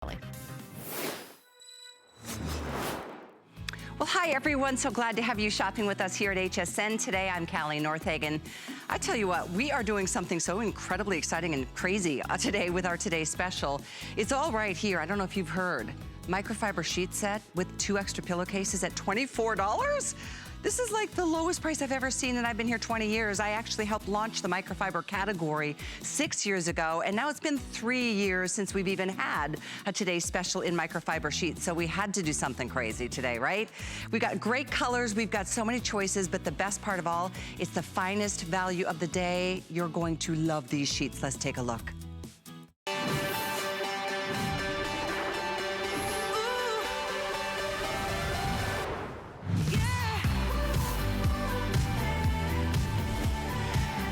Well, hi everyone. So glad to have you shopping with us here at HSN today. I'm Callie Northagen. I tell you what, we are doing something so incredibly exciting and crazy today with our Today Special. It's all right here. I don't know if you've heard. Microfiber sheet set with 2 extra pillowcases at $24? This is like the lowest price I've ever seen, and I've been here 20 years. I actually helped launch the microfiber category 6 years ago, and now it's been 3 years since we've even had a Today Special in microfiber sheets, so we had to do something crazy today, right? We've got great colors, we've got so many choices, but the best part of all, it's the finest value of the day. You're going to love these sheets. Let's take a look.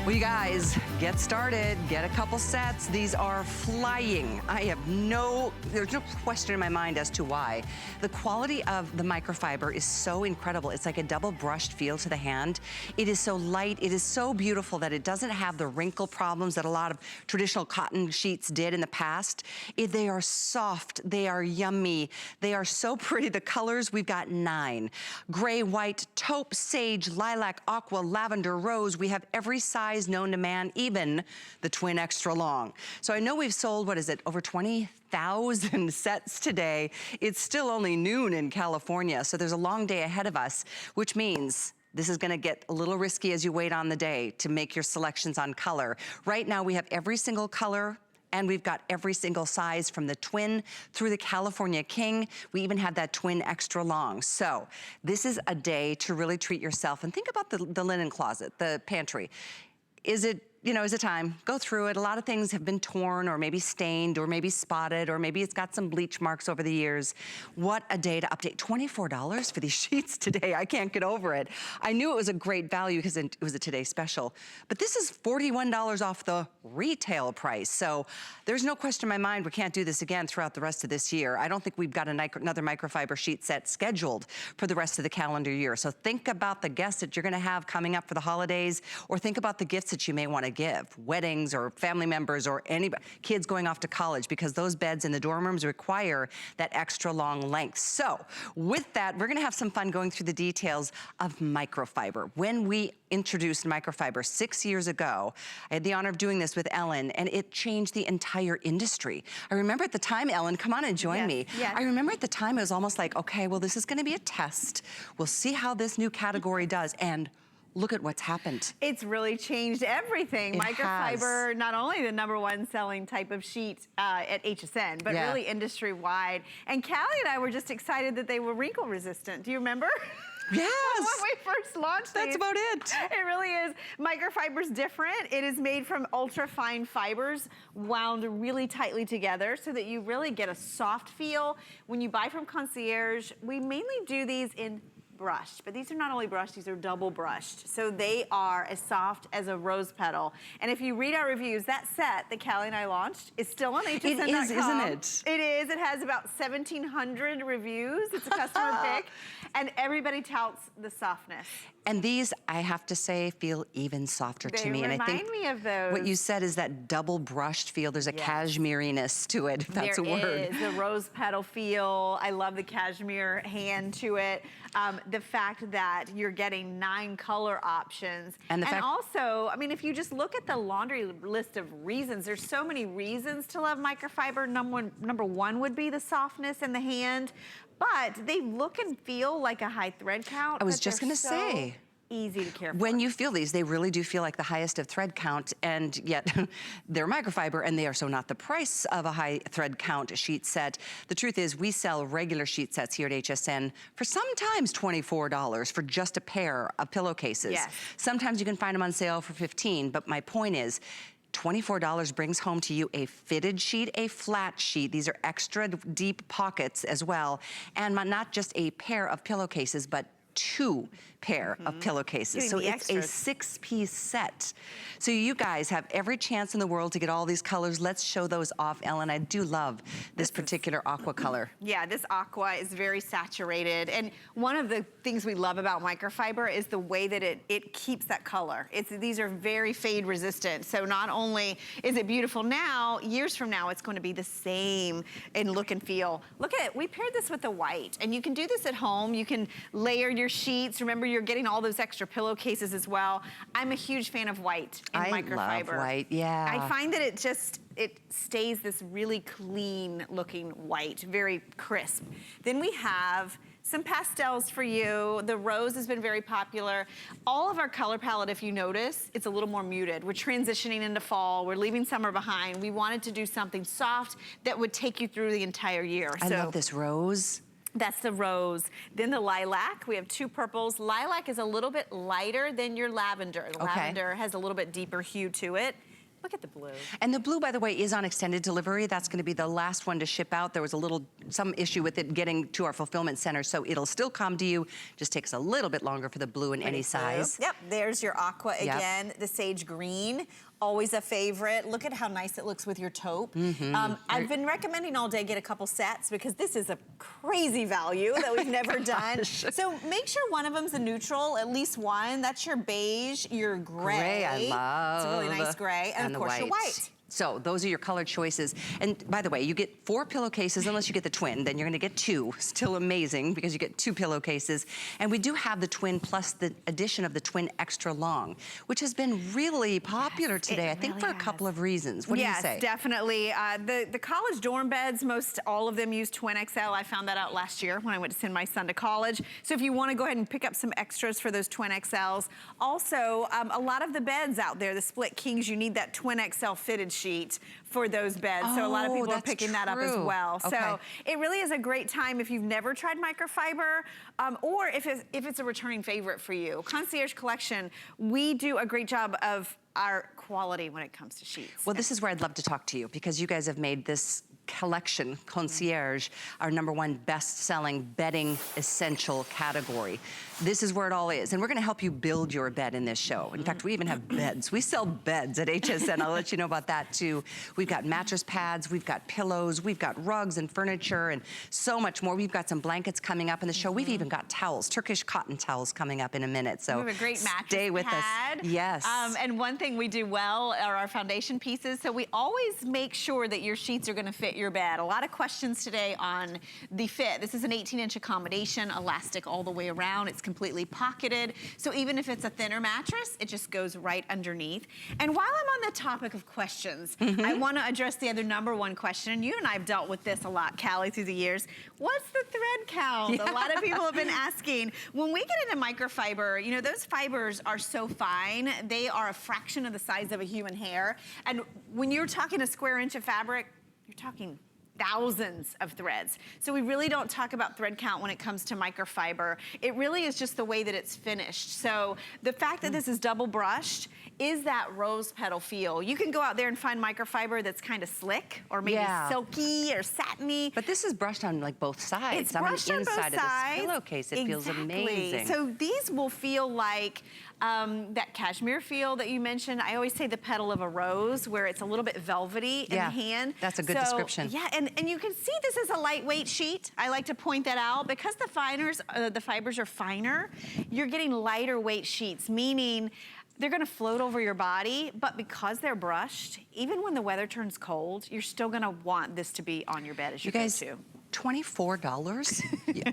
Well, you guys, get started, get a couple sets. These are flying. There's no question in my mind as to why. The quality of the microfiber is so incredible. It's like a double brushed feel to the hand. It is so light, it is so beautiful that it doesn't have the wrinkle problems that a lot of traditional cotton sheets did in the past. They are soft, they are yummy, they are so pretty. The colors, we've got 9. Gray, white, taupe, sage, lilac, aqua, lavender, rose. We have every size known to man, even the twin extra long. So I know we've sold, what is it, over 20,000 sets today. It's still only noon in California, so there's a long day ahead of us, which means this is gonna get a little risky as you wait on the day to make your selections on color. Right now we have every single color, and we've got every single size from the twin through the California King. We even have that twin extra long. So this is a day to really treat yourself. And think about the linen closet, the pantry. Is it time? Go through it. A lot of things have been torn or maybe stained or maybe spotted or maybe it's got some bleach marks over the years. What a day to update. $24 for these sheets today. I can't get over it. I knew it was a great value because it was a Today Special, but this is $41 off the retail price. So there's no question in my mind we can't do this again throughout the rest of this year. I don't think we've got another microfiber sheet set scheduled for the rest of the calendar year. So think about the guests that you're gonna have coming up for the holidays, or think about the gifts that you may wanna give, weddings or family members or anybody, kids going off to college, because those beds in the dorm rooms require that extra long length. So with that, we're gonna have some fun going through the details of microfiber. When we introduced microfiber 6 years ago, I had the honor of doing this with Ellen, and it changed the entire industry. I remember at the time, Ellen, come on and join me. Yes. I remember at the time it was almost like, okay, well, this is gonna be a test. We'll see how this new category does, and look at what's happened. It's really changed everything. Microfiber, not only the #1 selling type of sheet at HSN, but really industry-wide. And Callie and I were just excited that they were wrinkle resistant. Do you remember? Yes. When we first launched That's about it. It really is. Microfiber's different. It is made from ultra-fine fibers wound really tightly together so that you really get a soft feel. When you buy from Concierge, we mainly do these in brushed, but these are not only brushed, these are double brushed. So they are as soft as a rose petal. And if you read our reviews, that set that Callie and I launched is still on HSN.com. It is, isn't it? It is. It has about 1,700 reviews. It's a customer pick. And everybody touts the softness. And these, I have to say, feel even softer to me. They and I think remind me of those. What you said is that double brushed feel. There's a cashmere-ness to it, if that's a word. There is, the rose petal feel. I love the cashmere hand to it. The fact that you're getting 9 color options. And also, I mean, if you just look at the laundry list of reasons, there's so many reasons to love microfiber. Number one would be the softness in the hand, but they look and feel like a high thread count. I was just gonna say. Easy to care for. When you feel these, they really do feel like the highest of thread count, and yet they're microfiber, and they are so not the price of a high thread count sheet set. The truth is, we sell regular sheet sets here at HSN for sometimes $24 for just a pair of pillowcases. Yes. Sometimes you can find them on sale for $15, but my point is, $24 brings home to you a fitted sheet, a flat sheet. These are extra deep pockets as well, and not just a pair of pillowcases, but 2 pair of pillowcases. So it's a 6-piece set. So you guys have every chance in the world to get all these colors. Let's show those off, Ellen. I do love this particular aqua color. Yeah, this aqua is very saturated. And one of the things we love about microfiber is the way that it keeps that color. These are very fade resistant. So not only is it beautiful now, years from now, it's going to be the same in look and feel. Look at it, we paired this with the white, and you can do this at home. You can layer your sheets. Remember, you're getting all those extra pillowcases as well. I'm a huge fan of white in microfiber. I love white, yeah. I find that it stays this really clean looking white, very crisp. Then we have some pastels for you. The rose has been very popular. All of our color palette, if you notice, it's a little more muted. We're transitioning into fall. We're leaving summer behind. We wanted to do something soft that would take you through the entire year. I love this rose. That's the rose. Then the lilac, we have 2 purples. Lilac is a little bit lighter than your lavender. The lavender has a little bit deeper hue to it. Look at the blue. And the blue, by the way, is on extended delivery. That's gonna be the last one to ship out. There was some issue with it getting to our fulfillment center, so it'll still come to you. Just takes a little bit longer for the blue in any size. Yep, there's your aqua again, the sage green. Always a favorite. Look at how nice it looks with your taupe. I've been recommending all day get a couple sets because this is a crazy value that we've never done. So make sure one of them's a neutral, at least one. That's your beige, your gray. Gray, I love. It's a really nice gray. And of course your white. So those are your color choices. And by the way, you get 4 pillowcases unless you get the twin, then you're gonna get 2. Still amazing because you get 2 pillowcases. And we do have the twin plus the addition of the twin extra long, which has been really popular today, I think for a couple of reasons. What do you say? Yes, definitely. The college dorm beds, most all of them use twin XL. I found that out last year when I went to send my son to college. So if you wanna go ahead and pick up some extras for those twin XLs. Also, a lot of the beds out there, the split kings, you need that twin XL fitted sheet for those beds. So a lot of people are picking that up as well. So it really is a great time if you've never tried microfiber, or if it's a returning favorite for you. Concierge Collection, we do a great job of our quality when it comes to sheets. Well, this is where I'd love to talk to you because you guys have made this collection, Concierge, our #1 best-selling bedding essential category. This is where it all is. And we're gonna help you build your bed in this show. In fact, we even have beds. We sell beds at HSN. I'll let you know about that too. We've got mattress pads, we've got pillows, we've got rugs and furniture and so much more. We've got some blankets coming up in the show. We've even got towels, Turkish cotton towels coming up in a minute. So we have a great mattress stay with pad. us. Yes. And one thing we do well are our foundation pieces. So we always make sure that your sheets are gonna fit your bed. A lot of questions today on the fit. This is an 18-inch accommodation, elastic all the way around. It's completely pocketed. So even if it's a thinner mattress, it just goes right underneath. And while I'm on the topic of questions, I wanna address the other #1 question. And you and I have dealt with this a lot, Callie, through the years. What's the thread count? A lot of people have been asking. When we get into microfiber, you know, those fibers are so fine. They are a fraction of the size of a human hair. And when you're talking a square inch of fabric, you're talking thousands of threads. So we really don't talk about thread count when it comes to microfiber. It really is just the way that it's finished. So the fact that this is double brushed is that rose petal feel. You can go out there and find microfiber that's kind of slick or maybe silky or satiny. But this is brushed on like both sides. It's brushed on both sides. Inside of this pillowcase, it feels amazing. So these will feel like that cashmere feel that you mentioned. I always say the petal of a rose where it's a little bit velvety in the hand. That's a good description. Yeah, and you can see this is a lightweight sheet. I like to point that out because the fibers are finer. You're getting lighter weight sheets, meaning they're gonna float over your body, but because they're brushed, even when the weather turns cold, you're still gonna want this to be on your bed as you go to. $24?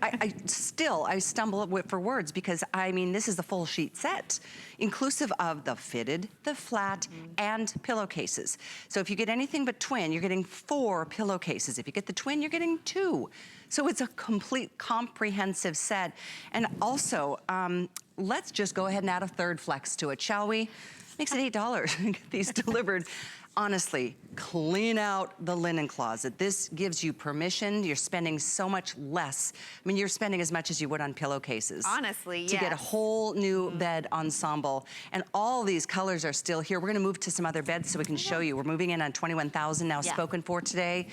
I stumble for words because I mean, this is the full sheet set, inclusive of the fitted, the flat, and pillowcases. So if you get anything but twin, you're getting 4 pillowcases. If you get the twin, you're getting 2. So it's a complete comprehensive set. And also, let's just go ahead and add a third flex to it, shall we? Makes it $8 to get these delivered. honestly, clean out the linen closet. This gives you permission. You're spending so much less. I mean, you're spending as much as you would on pillowcases. Honestly, yes. To get a whole new bed ensemble. And all these colors are still here. We're gonna move to some other beds so we can show you. We're moving in on 21,000 now spoken for today.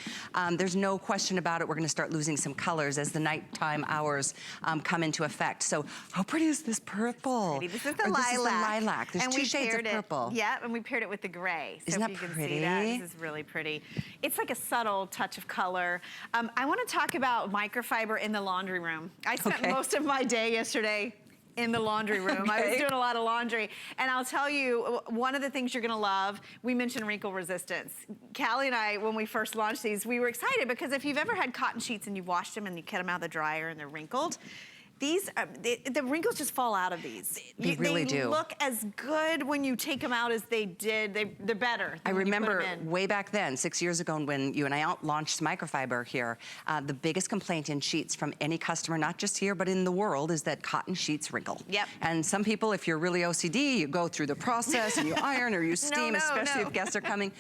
There's no question about it. We're gonna start losing some colors as the nighttime hours come into effect. So how pretty is this purple? This is the lilac. This is the lilac. There's two shades of purple. Yeah, and we paired it with the gray. Isn't that pretty? This is really pretty. It's like a subtle touch of color. I want to talk about microfiber in the laundry room. I spent most of my day yesterday in the laundry room. I was doing a lot of laundry. And I'll tell you, one of the things you're gonna love, we mentioned wrinkle resistance. Callie and I, when we first launched these, we were excited because if you've ever had cotton sheets and you've washed them and you get them out of the dryer and they're wrinkled, these, the wrinkles just fall out of these. They really do. They look as good when you take them out as they did. They're better. I remember way back then, 6 years ago, when you and I launched microfiber here, the biggest complaint in sheets from any customer, not just here, but in the world, is that cotton sheets wrinkle. Yep. And some people, if you're really OCD, you go through the process and you iron or you steam, especially if guests are coming.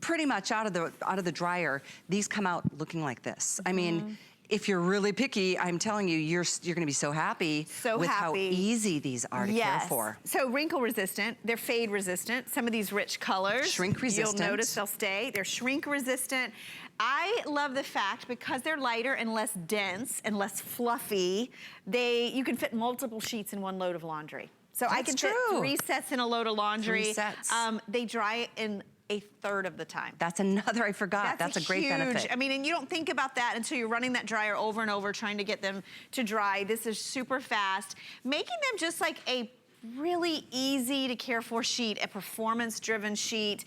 Pretty much out of the dryer, these come out looking like this. I mean, if you're really picky, I'm telling you, you're gonna be so happy with how easy these are to care for. So wrinkle resistant, they're fade resistant. Some of these rich colors, shrink resistant. You'll notice they'll stay. They're shrink resistant. I love the fact, because they're lighter and less dense and less fluffy, you can fit multiple sheets in one load of laundry. So I can fit 3 sets in a load of laundry. 3 sets. They dry in a third of the time. That's another, I forgot. That's a great benefit. I mean, and you don't think about that until you're running that dryer over and over trying to get them to dry. This is super fast, making them just like a really easy to care for sheet, a performance-driven sheet,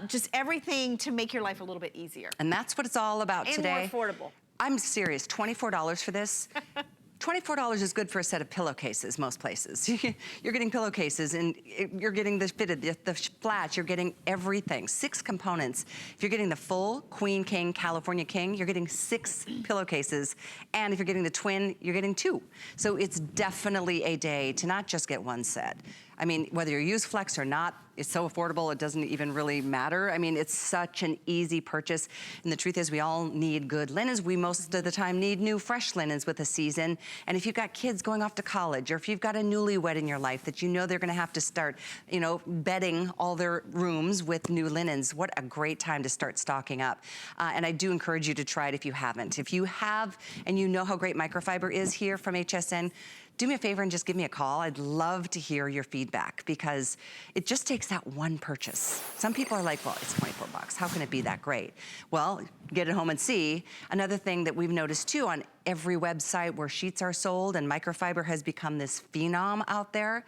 just everything to make your life a little bit easier. And that's what it's all about today. And more affordable. I'm serious, $24 for this. $24 is good for a set of pillowcases most places. You're getting pillowcases and you're getting the fitted, the flats, you're getting everything. 6 components. If you're getting the full Queen King, California King, you're getting 6 pillowcases. And if you're getting the twin, you're getting 2. So it's definitely a day to not just get 1 set. I mean, whether you use Flex or not, it's so affordable, it doesn't even really matter. I mean, it's such an easy purchase. And the truth is, we all need good linens. We most of the time need new, fresh linens with the season. And if you've got kids going off to college, or if you've got a newlywed in your life that you know they're gonna have to start, you know, bedding all their rooms with new linens, what a great time to start stocking up. And I do encourage you to try it if you haven't. If you have, and you know how great microfiber is here from HSN, do me a favor and just give me a call. I'd love to hear your feedback because it just takes that one purchase. Some people are like, well, it's 24 bucks. How can it be that great? Well, get it home and see. Another thing that we've noticed too on every website where sheets are sold and microfiber has become this phenom out there,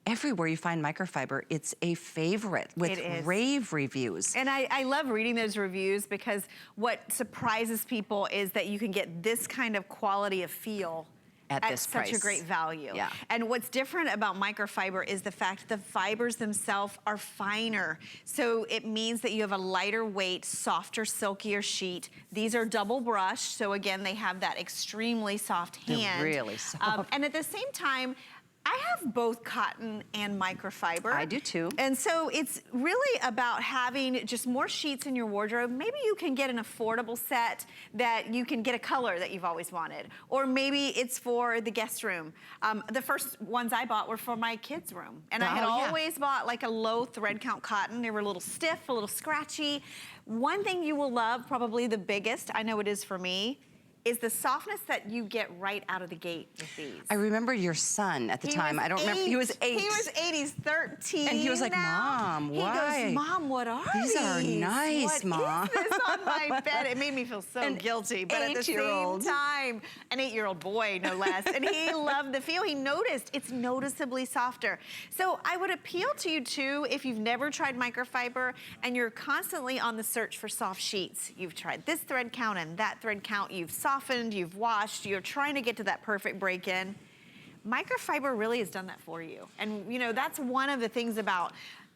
everywhere you find microfiber, it's a favorite with rave reviews. And I love reading those reviews because what surprises people is that you can get this kind of quality of feel at this price. Such a great value. Yeah. And what's different about microfiber is the fact the fibers themselves are finer. So it means that you have a lighter weight, softer, silkier sheet. These are double brushed, so again, they have that extremely soft hand. They're really soft. And at the same time, I have both cotton and microfiber. I do too. And so it's really about having just more sheets in your wardrobe. Maybe you can get an affordable set that you can get a color that you've always wanted. Or maybe it's for the guest room. The first ones I bought were for my kids' room. And I had always bought like a low thread count cotton. They were a little stiff, a little scratchy. One thing you will love, probably the biggest, I know it is for me, is the softness that you get right out of the gate with these. I remember your son at the time. I don't remember. He was 8. He was 8. He's 13. And he was like, Mom, why? He goes, Mom, what are these? These are nice, Mom. What is this on my bed? It made me feel so guilty. But at the same time, an 8-year-old boy, no less. And he loved the feel. He noticed it's noticeably softer. So I would appeal to you too, if you've never tried microfiber and you're constantly on the search for soft sheets. You've tried this thread count and that thread count. You've softened, you've washed, you're trying to get to that perfect break-in. Microfiber really has done that for you. And you know, that's one of the things about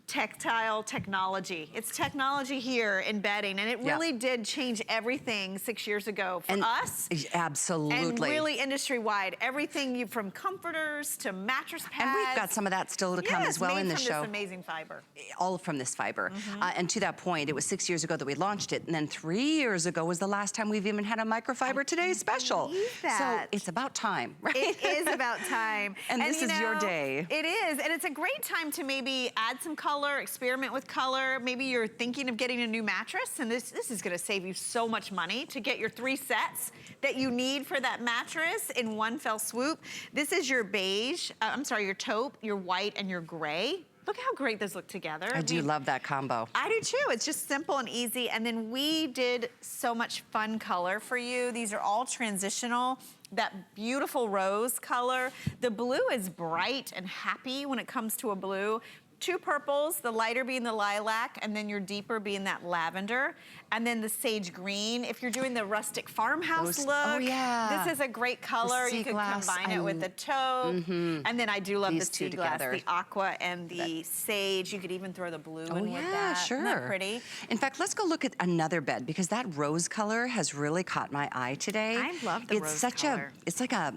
tactile technology. It's technology here in bedding, and it really did change everything 6 years ago for us. Absolutely. And really industry-wide. Everything from comforters to mattress pads. And we've got some of that still to come as well in the show. This amazing fiber. All from this fiber. And to that point, it was 6 years ago that we launched it, and then 3 years ago was the last time we've even had a microfiber Today special. So it's about time, right? It is about time. And this is your day. It is, and it's a great time to maybe add some color, experiment with color. Maybe you're thinking of getting a new mattress, and this is gonna save you so much money to get your 3 sets that you need for that mattress in one fell swoop. This is your beige, your taupe, your white, and your gray. Look how great those look together. I do love that combo. I do too. It's just simple and easy. And then we did so much fun color for you. These are all transitional. That beautiful rose color. The blue is bright and happy when it comes to a blue. 2 purples, the lighter being the lilac, and then your deeper being that lavender. And then the sage green. If you're doing the rustic farmhouse look, this is a great color. You could combine it with the taupe. And then I do love the sea glass, the aqua and the sage. You could even throw the blue in with that. Sure. Isn't that pretty? In fact, let's go look at another bed, because that rose color has really caught my eye today. I love the rose color. It's like a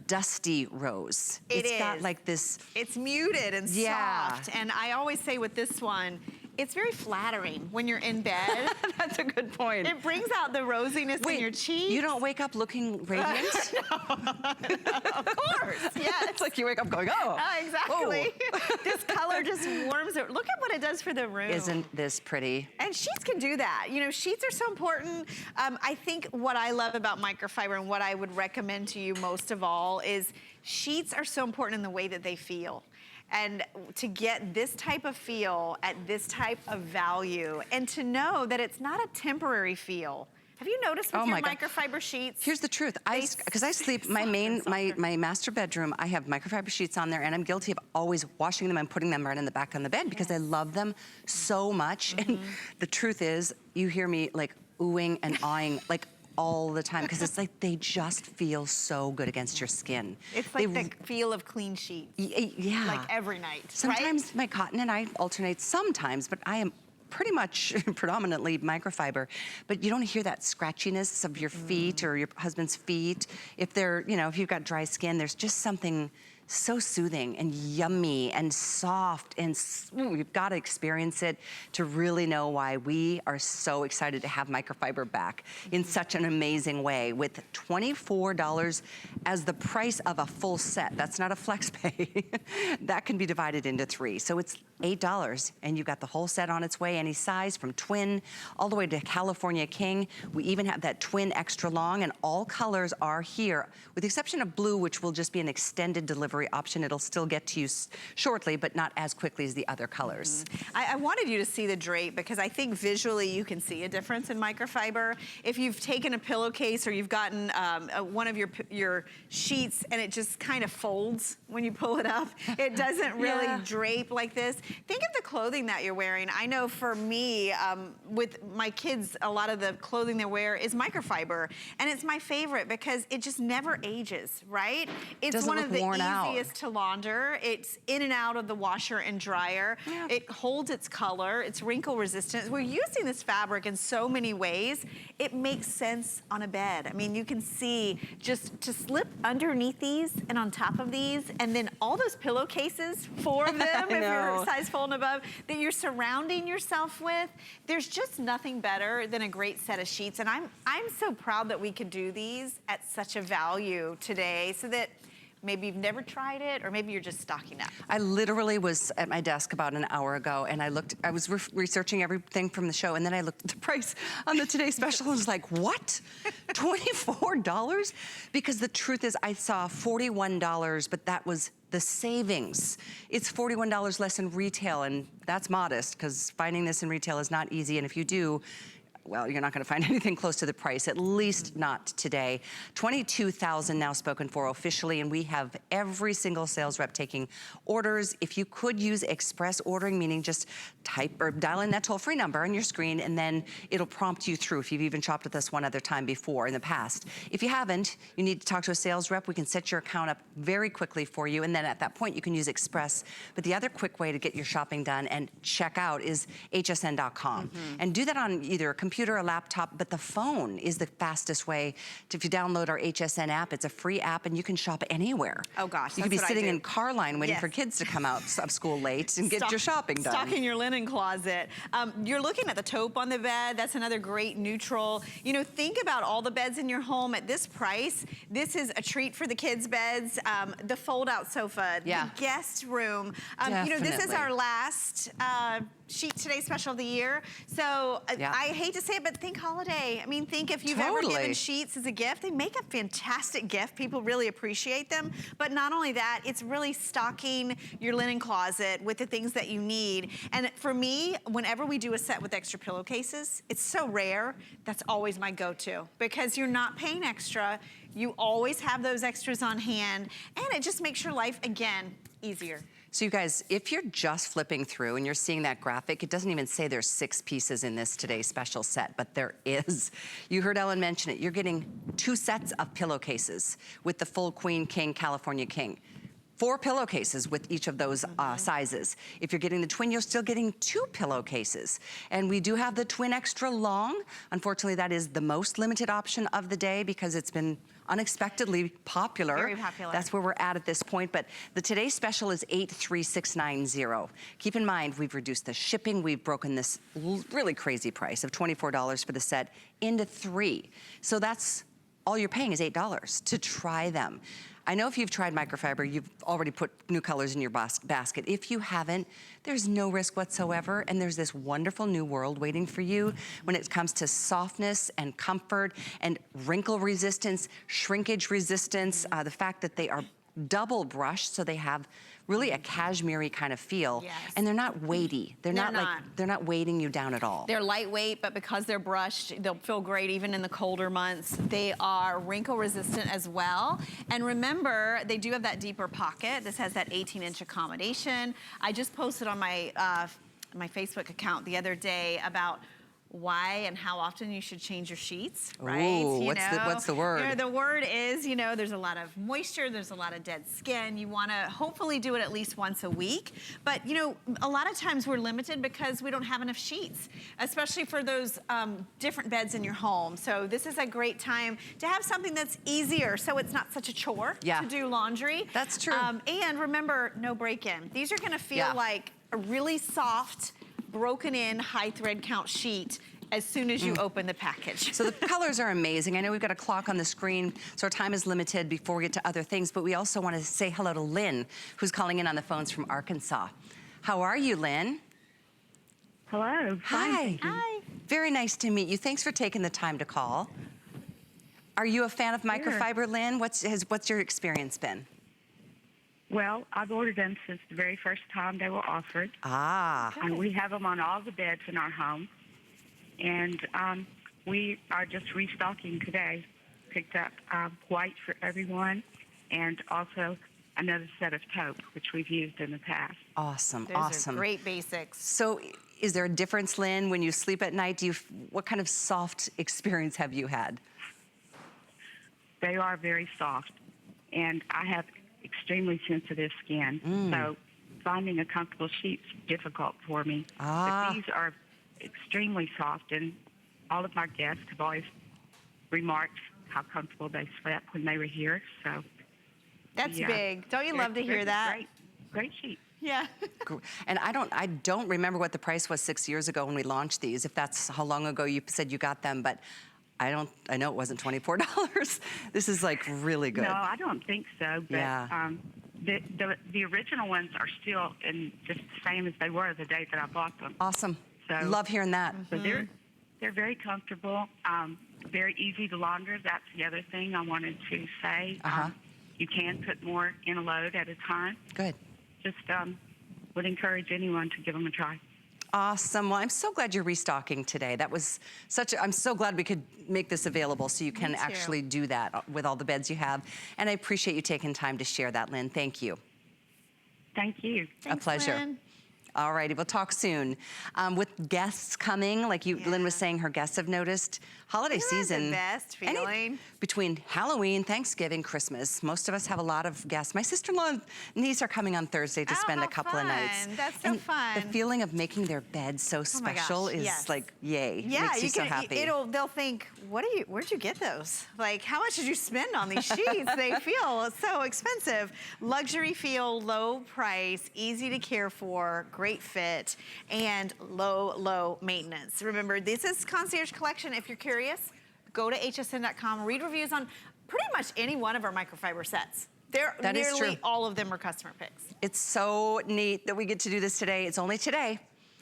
dusty rose. It's got like this. It's muted and soft. And I always say with this one, it's very flattering when you're in bed. That's a good point. It brings out the rosiness in your cheeks. You don't wake up looking radiant? Of course, yes. It's like you wake up going, oh. Exactly. This color just warms it. Look at what it does for the room. Isn't this pretty? And sheets can do that. You know, sheets are so important. I think what I love about microfiber and what I would recommend to you most of all is sheets are so important in the way that they feel. And to get this type of feel at this type of value, and to know that it's not a temporary feel. Have you noticed with your microfiber sheets? Here's the truth. Because I sleep, my master bedroom, I have microfiber sheets on there, and I'm guilty of always washing them and putting them right in the back on the bed because I love them so much. And the truth is, you hear me like oohing and awing like all the time, because it's like they just feel so good against your skin. It's like the feel of clean sheets. Yeah. Like every night, Sometimes my cotton and I alternate sometimes, but I am pretty much predominantly microfiber, but you don't hear that scratchiness of your feet or your husband's feet. If they're, if you've got dry skin, there's just something so soothing and yummy and soft, and you've got to experience it to really know why we are so excited to have microfiber back in such an amazing way, with $24 as the price of a full set. That's not a flex pay. That can be divided into 3. So it's $8, and you've got the whole set on its way, any size, from twin all the way to California King. We even have that twin extra long, and all colors are here, with the exception of blue, which will just be an extended delivery option. It'll still get to you shortly, but not as quickly as the other colors. I wanted you to see the drape, because I think visually you can see a difference in microfiber. If you've taken a pillowcase or you've gotten one of your sheets and it just kind of folds when you pull it up, it doesn't really drape like this. Think of the clothing that you're wearing. I know for me, with my kids, a lot of the clothing they wear is microfiber, and it's my favorite because it just never ages, right? It's one of the easiest to launder. It's in and out of the washer and dryer. It holds its color. It's wrinkle resistant. We're using this fabric in so many ways. It makes sense on a bed. I mean, you can see just to slip underneath these and on top of these, and then all those pillowcases, 4 of them, if you're size 4 and above, that you're surrounding yourself with. There's just nothing better than a great set of sheets, and I'm so proud that we could do these at such a value today, so that maybe you've never tried it, or maybe you're just stocking up. I literally was at my desk about an hour ago, and I was researching everything from the show, and then I looked at the price on the Today Special and was like, what? $24? Because the truth is, I saw $41, but that was the savings. It's $41 less in retail, and that's modest, because finding this in retail is not easy, and if you do, well, you're not gonna find anything close to the price, at least not today. 22,000 now spoken for officially, and we have every single sales rep taking orders. If you could use express ordering, meaning just type or dial in that toll-free number on your screen, and then it'll prompt you through if you've even shopped with us one other time before in the past. If you haven't, you need to talk to a sales rep. We can set your account up very quickly for you, and then at that point, you can use express. But the other quick way to get your shopping done and check out is hsn.com. And do that on either a computer or a laptop, but the phone is the fastest way. If you download our HSN app, it's a free app and you can shop anywhere. Oh gosh, you could be sitting in car line waiting for kids to come out of school late and get your shopping done. Stocking your linen closet. You're looking at the taupe on the bed. That's another great neutral. You know, think about all the beds in your home at this price. This is a treat for the kids' beds. The fold-out sofa, the guest room. You know, this is our last Sheet Today special of the year. So I hate to say it, but think holiday. I mean, think if you've ever given sheets as a gift, they make a fantastic gift. People really appreciate them. But not only that, it's really stocking your linen closet with the things that you need. And for me, whenever we do a set with extra pillowcases, it's so rare. That's always my go-to because you're not paying extra. You always have those extras on hand, and it just makes your life, again, easier. So you guys, if you're just flipping through and you're seeing that graphic, it doesn't even say there's 6 pieces in this today's special set, but there is. You heard Ellen mention it. You're getting 2 sets of pillowcases with the full Queen, King, California King. 4 pillowcases with each of those sizes. If you're getting the twin, you're still getting 2 pillowcases. And we do have the twin extra long. Unfortunately, that is the most limited option of the day because it's been unexpectedly popular. Very popular. That's where we're at this point. But the today's special is 83690. Keep in mind, we've reduced the shipping. We've broken this really crazy price of $24 for the set into 3. So that's all you're paying is $8 to try them. I know if you've tried microfiber, you've already put new colors in your basket. If you haven't, there's no risk whatsoever, and there's this wonderful new world waiting for you when it comes to softness and comfort and wrinkle resistance, shrinkage resistance, the fact that they are double brushed, so they have really a cashmere-y kind of feel. Yes. And they're not weighty. They're not weighting you down at all. They're lightweight, but because they're brushed, they'll feel great even in the colder months. They are wrinkle resistant as well. And remember, they do have that deeper pocket. This has that 18-inch accommodation. I just posted on my my Facebook account the other day about why and how often you should change your sheets, right? Ooh, what's the word? You know, the word is, you know, there's a lot of moisture, there's a lot of dead skin. You want to hopefully do it at least once a week. But, you know, a lot of times we're limited because we don't have enough sheets, especially for those different beds in your home. So this is a great time to have something that's easier so it's not such a chore to do laundry. That's true. And remember, no break-in. These are going to feel like a really soft, broken in high thread count sheet as soon as you open the package. So the colors are amazing. I know we've got a clock on the screen, so our time is limited before we get to other things, but we also want to say hello to Lynn, who's calling in on the phones from Arkansas. How are you, Lynn? Hello. Hi. Hi. Very nice to meet you. Thanks for taking the time to call. Are you a fan of microfiber, Lynn? What's your experience been? Well, I've ordered them since the very first time they were offered. And we have them on all the beds in our home. And we are just restocking today. Picked up white for everyone and also another set of taupe, which we've used in the past. Awesome, Those awesome. are great basics. So is there a difference, Lynn, when you sleep at night? What kind of soft experience have you had? They are very soft. And I have extremely sensitive skin, so finding a comfortable sheet's difficult for me. But these are extremely soft, and all of my guests have always remarked how comfortable they slept when they were here. So that's big. Don't you love to hear that? Great sheet. Yeah. And I don't remember what the price was 6 years ago when we launched these. If that's how long ago you said you got them, but I know it wasn't $24. This is like really good. No, I don't think so. But the original ones are still just the same as they were the day that I bought them. Awesome. So, love hearing that. So they're very comfortable, very easy to launder. That's the other thing I wanted to say. You can put more in a load at a time. Good. Just would encourage anyone to give them a try. Awesome. Well, I'm so glad you're restocking today. That was I'm so glad we could make this available so you can actually do that with all the beds you have. And I appreciate you taking time to share that, Lynn. Thank you. Thank you. A pleasure. Lynn. All righty, we'll talk soon. With guests coming, like Lynn was saying, her guests have noticed, holiday season. The best feeling. Between Halloween, Thanksgiving, Christmas, most of us have a lot of guests. My sister-in-law and niece are coming on Thursday to spend a couple of nights. That's so fun. The feeling of making their bed so special is like, yay. Yeah, makes you so happy. They'll think, where'd you get those? Like, how much did you spend on these sheets? They feel so expensive. Luxury feel, low price, easy to care for, great fit, and low maintenance. Remember, this is Concierge Collection. If you're curious, go to hsn.com, read reviews on pretty much any one of our microfiber sets. Nearly all of them are customer picks. It's so neat that we get to do this today. It's only today.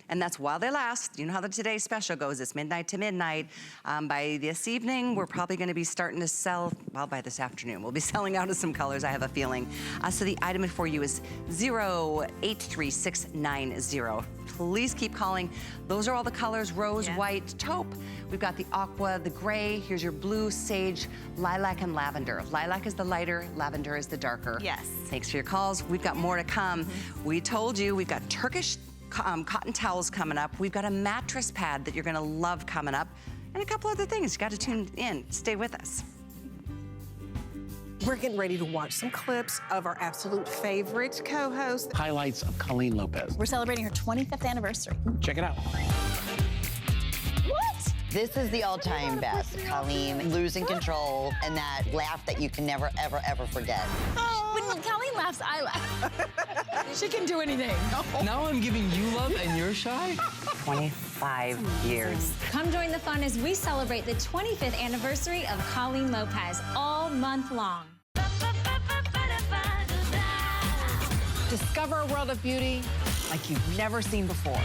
And that's while they last. You know how the Today Special goes. It's midnight to midnight. By this evening, we're probably going to be starting to sell, well, by this afternoon, we'll be selling out of some colors, I have a feeling. So the item for you is 083690. Please keep calling. Those are all the colors: rose, white, taupe. We've got the aqua, the gray. Here's your blue, sage, lilac, and lavender. Lilac is the lighter, lavender is the darker. Yes. Thanks for your calls. We've got more to come. We told you we've got Turkish cotton towels coming up. We've got a mattress pad that you're gonna love coming up, and a couple other things. You gotta tune in. Stay with us. We're getting ready to watch some clips of our absolute favorite co-host. Highlights of Colleen Lopez. We're celebrating her 25th anniversary. Check it out. What? This is the all-time best. Colleen losing control and that laugh that you can never, ever, ever forget. When Colleen laughs, I laugh. She can do anything. Now I'm giving you love and you're shy? 25 years. Come join the fun as we celebrate the 25th anniversary of Colleen Lopez all month long. Discover a world of beauty like you've never seen before.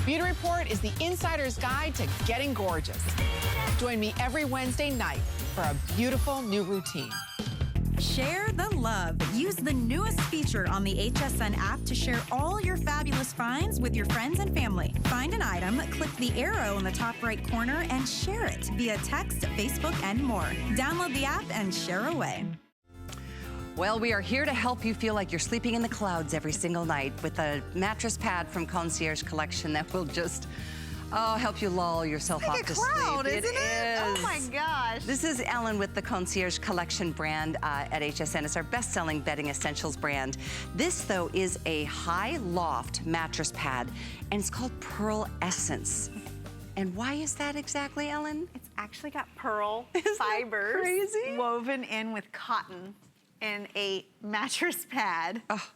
Beauty Report is the insider's guide to getting gorgeous. Join me every Wednesday night for a beautiful new routine. Share the love. Use the newest feature on the HSN app to share all your fabulous finds with your friends and family. Find an item, click the arrow in the top right corner, and share it via text, Facebook, and more. Download the app and share away. Well, we are here to help you feel like you're sleeping in the clouds every single night with a mattress pad from Concierge Collection that will just help you lull yourself off to cloud, sleep. Isn't it? Oh my gosh. This is Ellen with the Concierge Collection brand at HSN. It's our best-selling bedding essentials brand. This, though, is a high loft mattress pad, and it's called Pearl Essence. And why is that exactly, Ellen? It's actually got pearl fibers woven in with cotton in a mattress pad. Oh.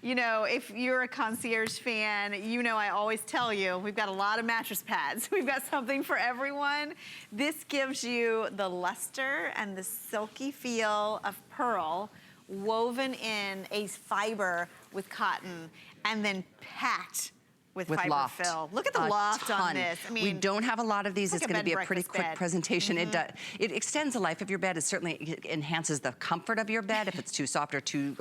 You know, if you're a Concierge fan, you know I always tell you, we've got a lot of mattress pads. We've got something for everyone. This gives you the luster and the silky feel of pearl woven in a fiber with cotton and then packed with fiber loft. fill. Look at the loft on this. I mean, we don't have a lot of these. It's going to be a pretty quick presentation. It extends the life of your bed. It certainly enhances the comfort of your bed. If it's too soft or too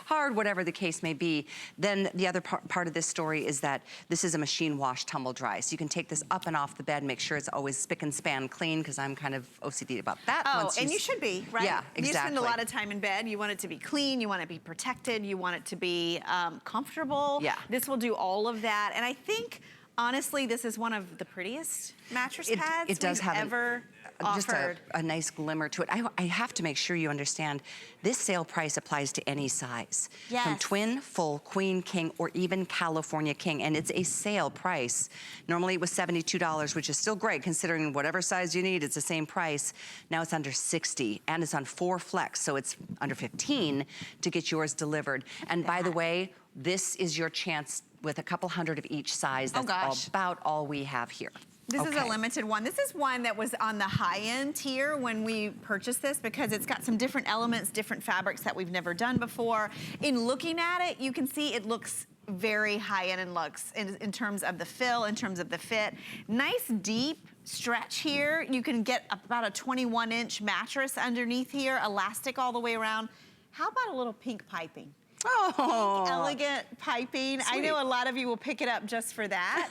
hard, whatever the case may be. Then the other part of this story is that this is a machine wash, tumble dry. So you can take this up and off the bed, make sure it's always spick and span clean, because I'm kind of OCD about that. Oh, and you should be, right? Yeah, exactly. You spend a lot of time in bed. You want it to be clean. You want it to be protected. You want it to be comfortable. Yeah. This will do all of that. And I think, honestly, this is one of the prettiest mattress pads it does have ever just a nice glimmer to it. I have to make sure you understand this sale price applies to any size. Yes. From twin, full, queen, king, or even California king. And it's a sale price. Normally it was $72, which is still great considering whatever size you need, it's the same price. Now it's under $60, and it's on 4 flex, so it's under $15 to get yours delivered. And by the way, this is your chance with a couple hundred of each size. That's about all we have here. This is a limited one. This is one that was on the high-end tier when we purchased this because it's got some different elements, different fabrics that we've never done before. In looking at it, you can see it looks very high-end and looks in terms of the fill, in terms of the fit. Nice deep stretch here. You can get about a 21-inch mattress underneath here, elastic all the way around. How about a little pink piping? pink, elegant piping. Sweet. I know a lot of you will pick it up just for that.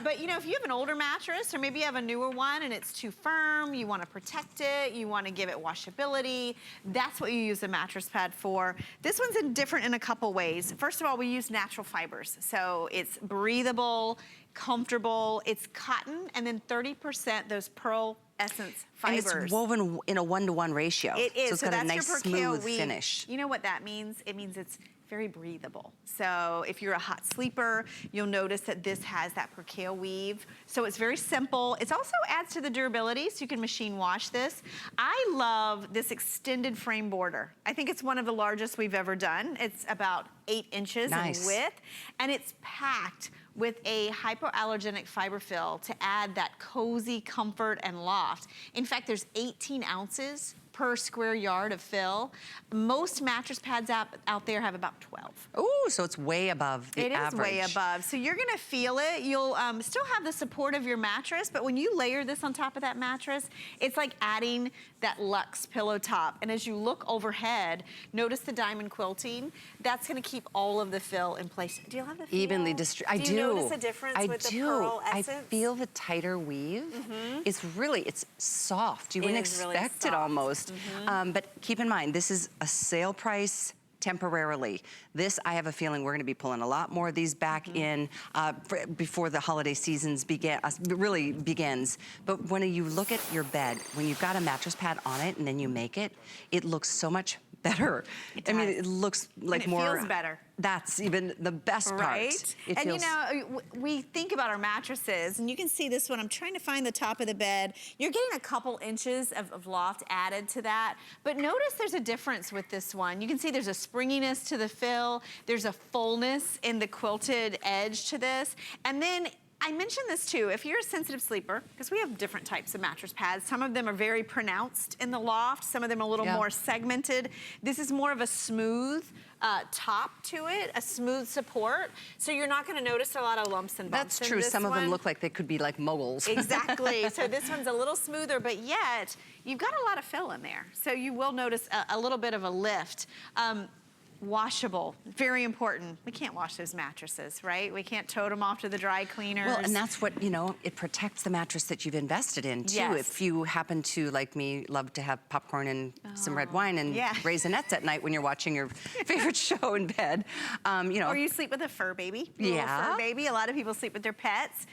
But you know, if you have an older mattress or maybe you have a newer one and it's too firm, you want to protect it, you want to give it washability, that's what you use a mattress pad for. This one's different in a couple ways. First of all, we use natural fibers. So it's breathable, comfortable, it's cotton, and then 30% those pearl essence fibers. And it's woven in a 1-to-1 ratio. It is. So it's got a nice smooth finish. You know what that means? It means it's very breathable. So if you're a hot sleeper, you'll notice that this has that percale weave. So it's very simple. It also adds to the durability, so you can machine wash this. I love this extended frame border. I think it's one of the largest we've ever done. It's about 8 inches in width, and it's packed with a hypoallergenic fiber fill to add that cozy comfort and loft. In fact, there's 18 ounces per square yard of fill. Most mattress pads out there have about 12. Ooh, so it's way above the average. It is way above. So you're gonna feel it. You'll still have the support of your mattress, but when you layer this on top of that mattress, it's like adding that luxe pillow top. And as you look overhead, notice the diamond quilting. That's gonna keep all of the fill in place. Do you love the feel? Evenly distributed. I do. Do you notice a difference with the pearl essence? I feel the tighter weave. It's really, it's soft. You wouldn't expect it almost. But keep in mind, this is a sale price temporarily. This, I have a feeling we're gonna be pulling a lot more of these back in before the holiday seasons really begins. But when you look at your bed, when you've got a mattress pad on it and then you make it, it looks so much better. I mean, it looks like and it more. Feels better. That's even the best part. Right? And you know, we think about our mattresses, and you can see this one. I'm trying to find the top of the bed. You're getting a couple inches of loft added to that. But notice there's a difference with this one. You can see there's a springiness to the fill. There's a fullness in the quilted edge to this. And then I mentioned this too, if you're a sensitive sleeper, because we have different types of mattress pads. Some of them are very pronounced in the loft. Some of them are a little more segmented. This is more of a smooth top to it, a smooth support. So you're not gonna notice a lot of lumps and bumps. That's true. Some of them look like they could be like moguls. Exactly. So this one's a little smoother, but yet you've got a lot of fill in there. So you will notice a little bit of a lift. Washable, very important. We can't wash those mattresses, right? We can't tote them off to the dry cleaners. Well, and that's what, you know, it protects the mattress that you've invested in too. Yes. If you happen to, like me, love to have popcorn and some red wine and raisinets at night when you're watching your favorite show in bed, you know. Or you sleep with a fur baby. Fur baby. A lot of people sleep with their pets.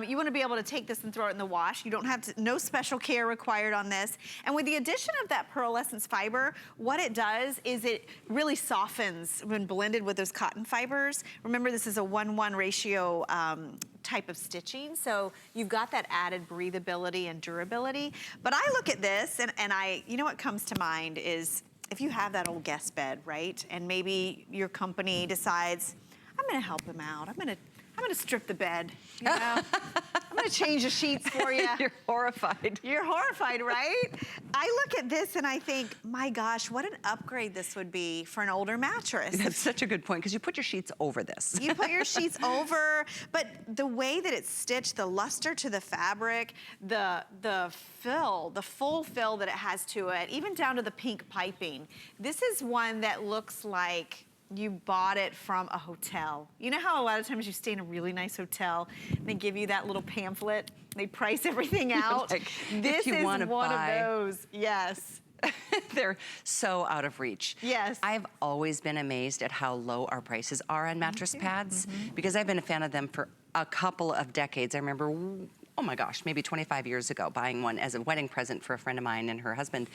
You want to be able to take this and throw it in the wash. You don't have to, no special care required on this. And with the addition of that pearlescence fiber, what it does is it really softens when blended with those cotton fibers. Remember, this is a 1-1 ratio type of stitching, so you've got that added breathability and durability. But I look at this and you know what comes to mind is if you have that old guest bed, right? And maybe your company decides, I'm gonna help them out. I'm gonna strip the bed, you know? I'm gonna change the sheets for you. You're horrified. You're horrified, right? I look at this and I think, my gosh, what an upgrade this would be for an older mattress. That's such a good point, because you put your sheets over this. You put your sheets over, but the way that it's stitched, the luster to the fabric, the fill, the full fill that it has to it, even down to the pink piping. This is one that looks like you bought it from a hotel. You know how a lot of times you stay in a really nice hotel and they give you that little pamphlet, they price everything out? Like, this is one of those, yes. They're so out of reach. Yes. I've always been amazed at how low our prices are on mattress pads, because I've been a fan of them for a couple of decades. I remember, oh my gosh, maybe 25 years ago, buying one as a wedding present for a friend of mine and her husband.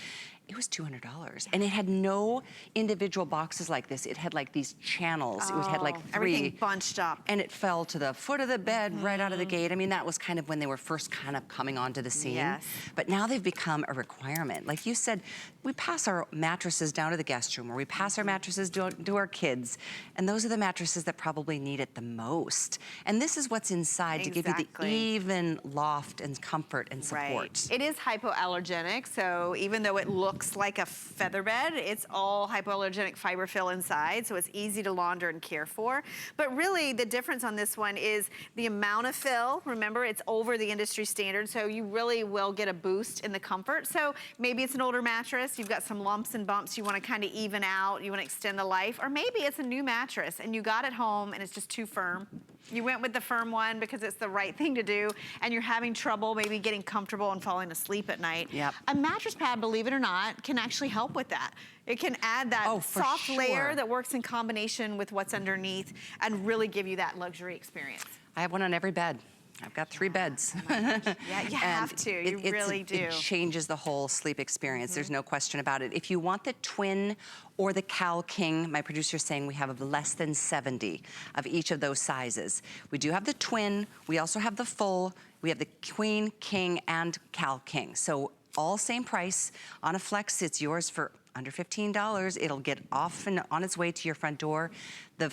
It was $200. And it had no individual boxes like this. It had like these channels. It had like 3. Everything bunched up. And it fell to the foot of the bed right out of the gate. I mean, that was kind of when they were first kind of coming onto the scene. Yes. But now they've become a requirement. Like you said, we pass our mattresses down to the guest room, or we pass our mattresses to our kids. And those are the mattresses that probably need it the most. And this is what's inside to give you the even loft and comfort and support. Right. It is hypoallergenic, so even though it looks looks like a feather bed. It's all hypoallergenic fiber fill inside, so it's easy to launder and care for. But really, the difference on this one is the amount of fill. Remember, it's over the industry standard, so you really will get a boost in the comfort. So maybe it's an older mattress, you've got some lumps and bumps you want to kind of even out, you want to extend the life, or maybe it's a new mattress and you got it home and it's just too firm. You went with the firm one because it's the right thing to do, and you're having trouble maybe getting comfortable and falling asleep at night. Yep. A mattress pad, believe it or not, can actually help with that. It can add that soft layer that works in combination with what's underneath and really give you that luxury experience. I have one on every bed. I've got 3 beds. Yeah, you have to. You really do. It changes the whole sleep experience. There's no question about it. If you want the twin or the Cal King, my producer's saying we have less than 70 of each of those sizes. We do have the twin. We also have the full. We have the Queen, King, and Cal King. So all same price. On a Flex, it's yours for under $15. It'll get off and on its way to your front door. The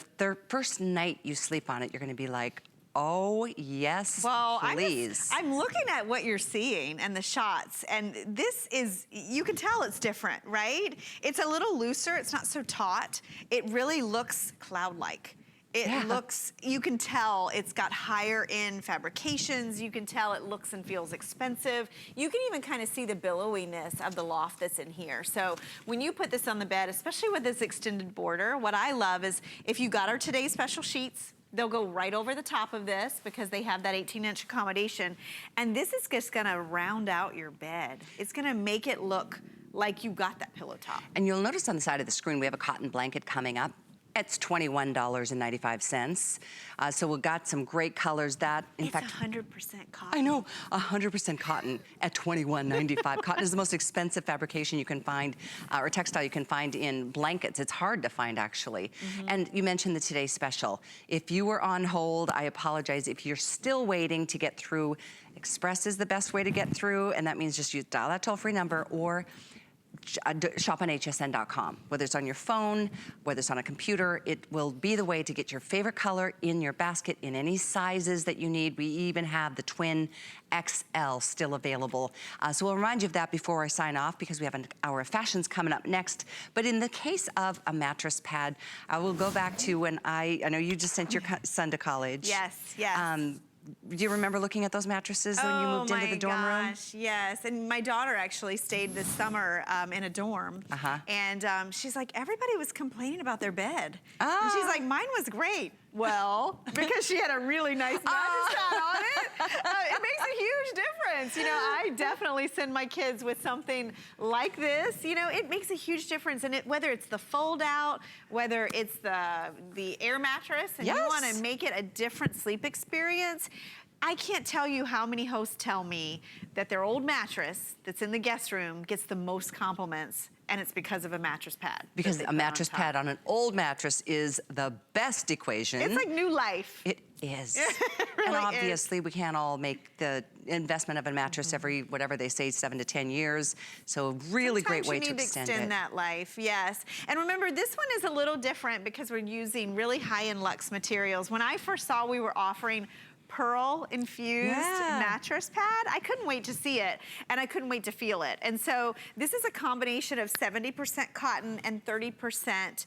first night you sleep on it, you're gonna be like, oh, yes, well, please. I'm looking at what you're seeing and the shots, and this is, you can tell it's different, right? It's a little looser, it's not so taut. It really looks cloud-like. It looks, you can tell it's got higher end fabrications. You can tell it looks and feels expensive. You can even kind of see the billowiness of the loft that's in here. So when you put this on the bed, especially with this extended border, what I love is if you got our today's special sheets, they'll go right over the top of this because they have that 18-inch accommodation. And this is just gonna round out your bed. It's gonna make it look like you got that pillow top. And you'll notice on the side of the screen, we have a cotton blanket coming up. It's $21.95. So we've got some great colors that, in fact, 100% cotton. I know, 100% cotton at $21.95. Cotton is the most expensive fabrication you can find, or textile you can find in blankets. It's hard to find, actually. And you mentioned the Today Special. If you were on hold, I apologize. If you're still waiting to get through, Express is the best way to get through, and that means just dial that toll-free number or shop on hsn.com. Whether it's on your phone, whether it's on a computer, it will be the way to get your favorite color in your basket in any sizes that you need. We even have the twin XL still available. So we'll remind you of that before I sign off because we have an hour of fashions coming up next. But in the case of a mattress pad, I will go back to when I know you just sent your son to college. Yes, yes. Do you remember looking at those mattresses when you moved into the dorm room? Oh my gosh, yes. And my daughter actually stayed this summer in a dorm. And she's like, everybody was complaining about their bed. And she's like, mine was great. Well, because she had a really nice mattress pad on it, it makes a huge difference. You know, I definitely send my kids with something like this. You know, it makes a huge difference. And whether it's the fold out, whether it's the air mattress, and you want to make it a different sleep experience, I can't tell you how many hosts tell me that their old mattress that's in the guest room gets the most compliments, and it's because of a mattress pad. Because a mattress pad on an old mattress is the best equation. It's like new life. It is. It really and obviously we can't all make the investment of a mattress every, whatever they say, 7 to 10 years. So a really great way to extend that life, yes. And remember, this one is a little different because we're using really high-end luxe materials. When I first saw we were offering pearl infused mattress pad, I couldn't wait to see it, and I couldn't wait to feel it. And so this is a combination of 70% cotton and 30%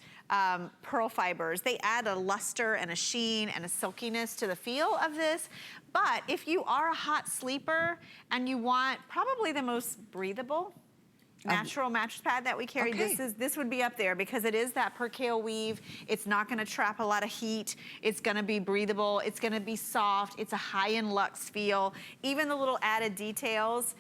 pearl fibers. They add a luster and a sheen and a silkiness to the feel of this. But if you are a hot sleeper and you want probably the most breathable natural mattress pad that we carry, this would be up there because it is that percale weave. It's not going to trap a lot of heat. It's going to be breathable. It's going to be soft. It's a high-end luxe feel. Even the little added details.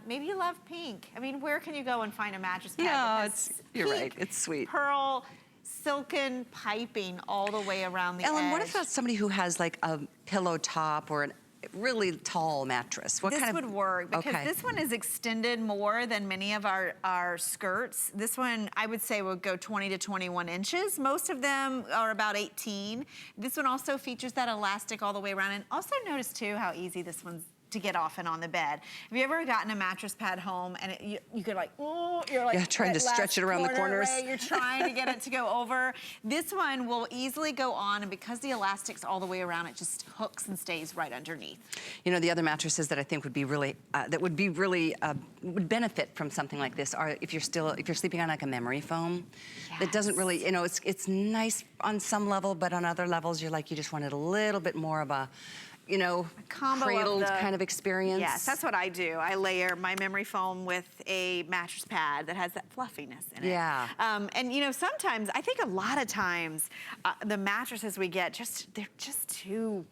Maybe you love pink. I mean, where can you go and find a mattress pad? Yeah, you're right. It's sweet. Pearl, silken piping all the way around the Ellen, edge. what about somebody who has like a pillow top or a really tall mattress? This would work because this one is extended more than many of our skirts. This one, I would say, would go 20 to 21 inches. Most of them are about 18. This one also features that elastic all the way around. And also notice, too, how easy this one's to get off and on the bed. Have you ever gotten a mattress pad home and you could like, oh, you're like trying to stretch it around the corners. Right? You're trying to get it to go over. This one will easily go on, and because the elastic's all the way around, it just hooks and stays right underneath. You know, the other mattresses that I think would be really, would benefit from something like this are if you're sleeping on like a memory foam. It doesn't really, you know, it's nice on some level, but on other levels, you just wanted a little bit more of a, you know, cradled kind of experience. Yes, that's what I do. I layer my memory foam with a mattress pad that has that fluffiness in it. Yeah. And you know, sometimes, I think a lot of times, the mattresses we get, they're just too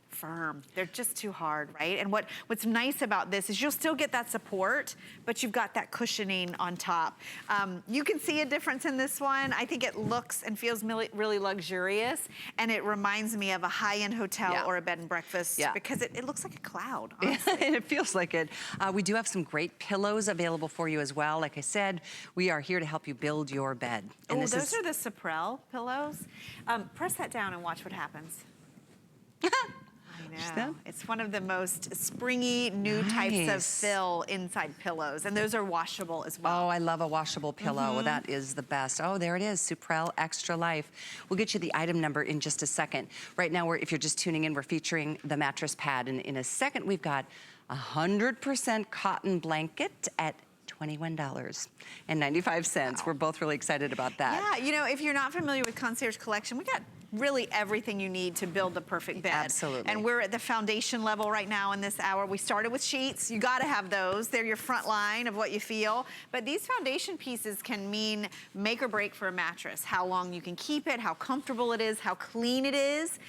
firm. They're just too hard, right? And what's nice about this is you'll still get that support, but you've got that cushioning on top. You can see a difference in this one. I think it looks and feels really luxurious, and it reminds me of a high-end hotel or a bed and breakfast because it looks like a cloud, honestly. It feels like it. We do have some great pillows available for you as well. Like I said, we are here to help you build your bed. And those are the Soprel pillows. Press that down and watch what happens. I know. It's one of the most springy new types of fill inside pillows, and those are washable as well. Oh, I love a washable pillow. That is the best. Oh, there it is, Soprel Extra Life. We'll get you the item number in just a second. Right now, if you're just tuning in, we're featuring the mattress pad, and in a second, we've got 100% cotton blanket at $21.95. We're both really excited about that. Yeah, you know, if you're not familiar with Concierge Collection, we got really everything you need to build the perfect bed. Absolutely. And we're at the foundation level right now in this hour. We started with sheets. You gotta have those. They're your front line of what you feel. But these foundation pieces can mean make or break for a mattress. How long you can keep it, how comfortable it is, how clean it is.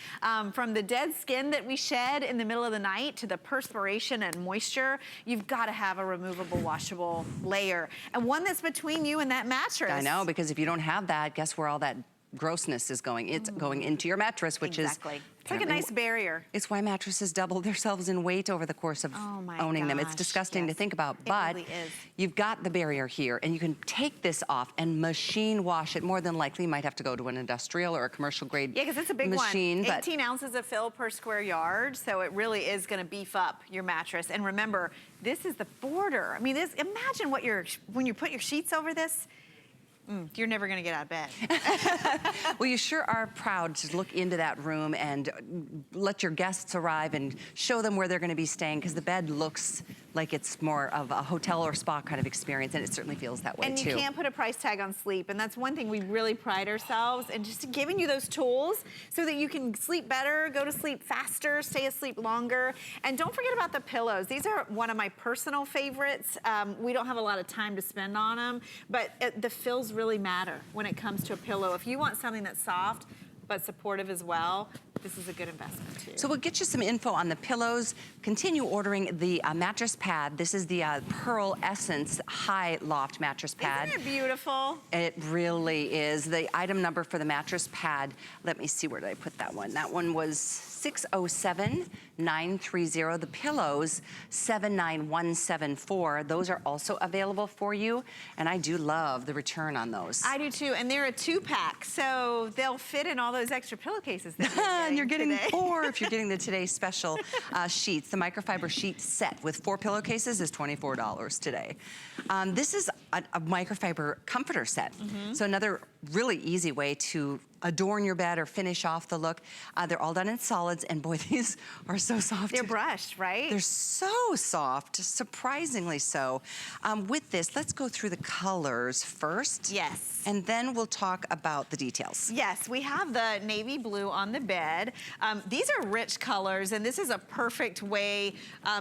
From the dead skin that we shed in the middle of the night to the perspiration and moisture, you've gotta have a removable, washable layer. And one that's between you and that mattress. I know, because if you don't have that, guess where all that grossness is going? It's going into your mattress, which is it's like a nice barrier. It's why mattresses double themselves in weight over the course of owning them. It's disgusting to think about, but you've got the barrier here, and you can take this off and machine wash it. More than likely, you might have to go to an industrial or a commercial grade because it's a big machine. One. 18 ounces of fill per square yard, so it really is going to beef up your mattress. And remember, this is the border. I mean, imagine when you put your sheets over this. You're never gonna get out of bed. Well, you sure are proud to look into that room and let your guests arrive and show them where they're gonna be staying, because the bed looks like it's more of a hotel or spa kind of experience, and it certainly feels that way too. And you can't put a price tag on sleep, and that's one thing we really pride ourselves in, just giving you those tools so that you can sleep better, go to sleep faster, stay asleep longer. And don't forget about the pillows. These are one of my personal favorites. We don't have a lot of time to spend on them, but the fills really matter when it comes to a pillow. If you want something that's soft but supportive as well, this is a good investment too. So we'll get you some info on the pillows. Continue ordering the mattress pad. This is the Pearl Essence High Loft mattress pad. Isn't it beautiful? It really is. The item number for the mattress pad, let me see, where did I put that one? That one was 607930. The pillows, 79174. Those are also available for you, and I do love the return on those. I do too, and they're a 2-pack, so they'll fit in all those extra pillowcases that and you're getting today. 4 if you're getting the Today Special sheets. The microfiber sheet set with 4 pillowcases is $24 today. This is a microfiber comforter set. So another really easy way to adorn your bed or finish off the look. They're all done in solids, and boy, these are so soft. They're brushed, right? They're so soft, surprisingly so. With this, let's go through the colors first. Yes. And then we'll talk about the details. Yes, we have the navy blue on the bed. These are rich colors, and this is a perfect way,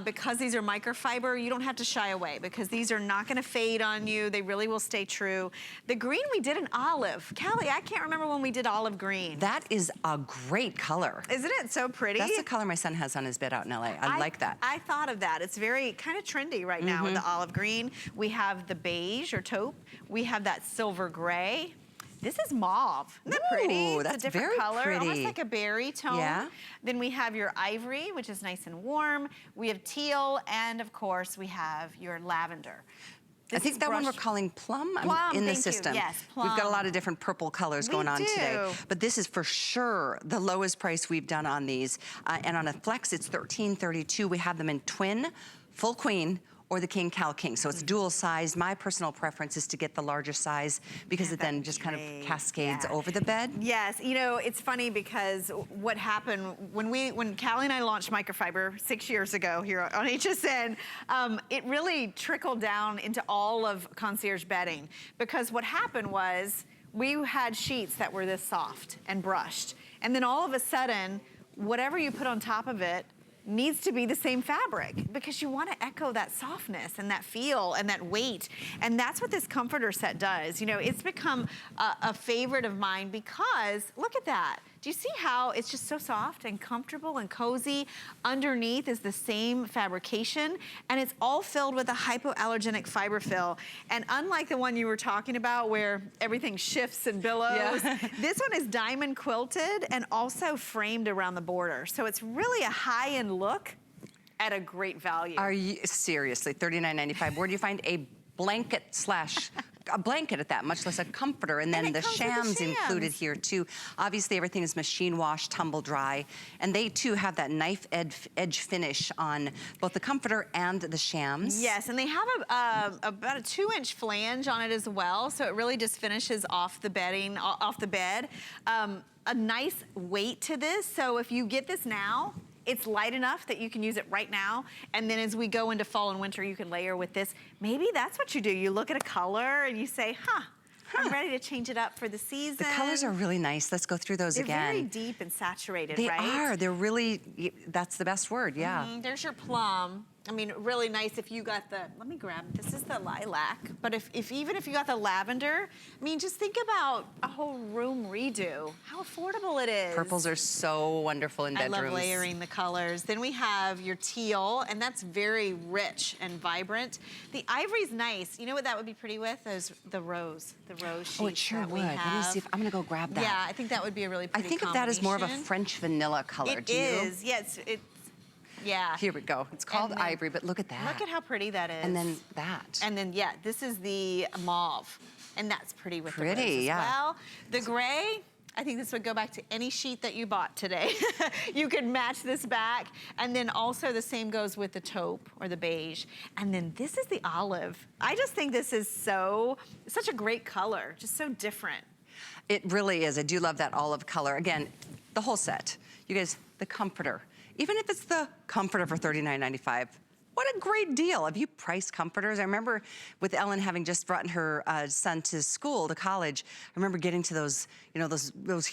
because these are microfiber, you don't have to shy away, because these are not gonna fade on you. They really will stay true. The green, we did an olive. Callie, I can't remember when we did olive green. That is a great color. Isn't it so pretty? That's the color my son has on his bed out in LA. I like that. I thought of that. It's very kind of trendy right now with the olive green. We have the beige or taupe. We have that silver gray. This is mauve. Isn't that pretty? That's it's a different very color, pretty. almost like a berry tone. Yeah. Then we have your ivory, which is nice and warm. We have teal, and of course, we have your lavender. I think that one we're calling Plum, Plum, in the thank you. system. Yes, We've got a Plum. lot of different purple colors going on today. But this is for sure the lowest price we've done on these. And on a flex, it's $13.32. We have them in twin, full queen, or the King Cal King. So it's dual size. My personal preference is to get the larger size because it then just kind of cascades over the bed. Yes, you know, it's funny because what happened when Callie and I launched microfiber 6 years ago here on HSN, it really trickled down into all of concierge bedding, because what happened was we had sheets that were this soft and brushed, and then all of a sudden, whatever you put on top of it needs to be the same fabric, because you want to echo that softness and that feel and that weight. And that's what this comforter set does. You know, it's become a favorite of mine because look at that. Do you see how it's just so soft and comfortable and cozy? Underneath is the same fabrication, and it's all filled with a hypoallergenic fiber fill. And unlike the one you were talking about where everything shifts and billows, this one is diamond quilted and also framed around the border. So it's really a high-end look at a great value. Are you, seriously, $39.95. Where do you find a blanket slash a blanket at that, much less a comforter, and then the shams included here too. Obviously everything is machine wash, tumble dry, and they too have that knife edge finish on both the comforter and the shams. Yes, and they have about a 2-inch flange on it as well, so it really just finishes off the bedding, off the bed. A nice weight to this, so if you get this now, it's light enough that you can use it right now, and then as we go into fall and winter, you can layer with this. Maybe that's what you do. You look at a color and you say, I'm ready to change it up for the season. The colors are really nice. Let's go through those again. They're very deep and saturated, they right? They are. They're really, that's the best word, yeah. There's your plum. I mean, really nice if you got the, let me grab, this is the lilac, but even if you got the lavender, I mean, just think about a whole room redo, how affordable it is. Purples are so wonderful in bedrooms. I love layering the colors. Then we have your teal, and that's very rich and vibrant. The ivory's nice. You know what that would be pretty with? The rose sheets. Oh, it sure would. Let me see if, I'm gonna go grab that. Yeah, I think that would be a really pretty I think of that as more of a French vanilla color, do you? It is, yes. Yeah. Here we go. It's called ivory, but look at that. Look at how pretty that is. And then that. And then, yeah, this is the mauve. And that's pretty with the rose as well. The gray, I think this would go back to any sheet that you bought today. You could match this back. And then also the same goes with the taupe or the beige. And then this is the olive. I just think this is such a great color, just so different. It really is. I do love that olive color. Again, the whole set. You guys, the comforter. Even if it's the comforter for $39.95, what a great deal. Have you priced comforters? I remember with Ellen having just brought her son to school, to college, I remember getting to those, you know, those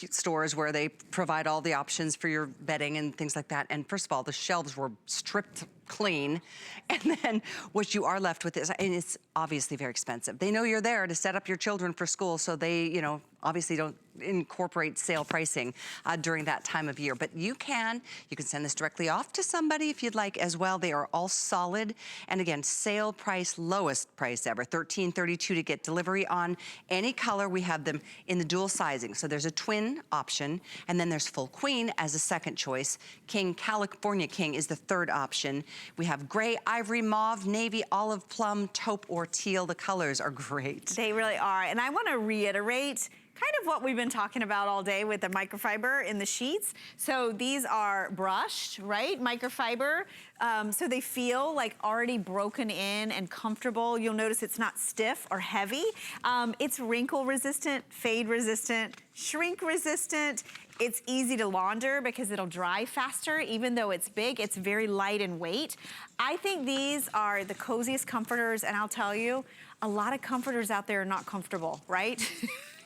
stores where they provide all the options for your bedding and things like that. And first of all, the shelves were stripped clean. And then what you are left with is, and it's obviously very expensive. They know you're there to set up your children for school, so they, you know, obviously don't incorporate sale pricing during that time of year. But you can send this directly off to somebody if you'd like as well. They are all solid. And again, sale price, lowest price ever, $13.32 to get delivery on any color. We have them in the dual sizing. So there's a twin option, and then there's full queen as a second choice. King, California King is the third option. We have gray, ivory, mauve, navy, olive, plum, taupe, or teal. The colors are great. They really are. And I want to reiterate kind of what we've been talking about all day with the microfiber in the sheets. So these are brushed, right? Microfiber. So they feel like already broken in and comfortable. You'll notice it's not stiff or heavy. It's wrinkle resistant, fade resistant, shrink resistant. It's easy to launder because it'll dry faster. Even though it's big, it's very light in weight. I think these are the coziest comforters, and I'll tell you, a lot of comforters out there are not comfortable, right?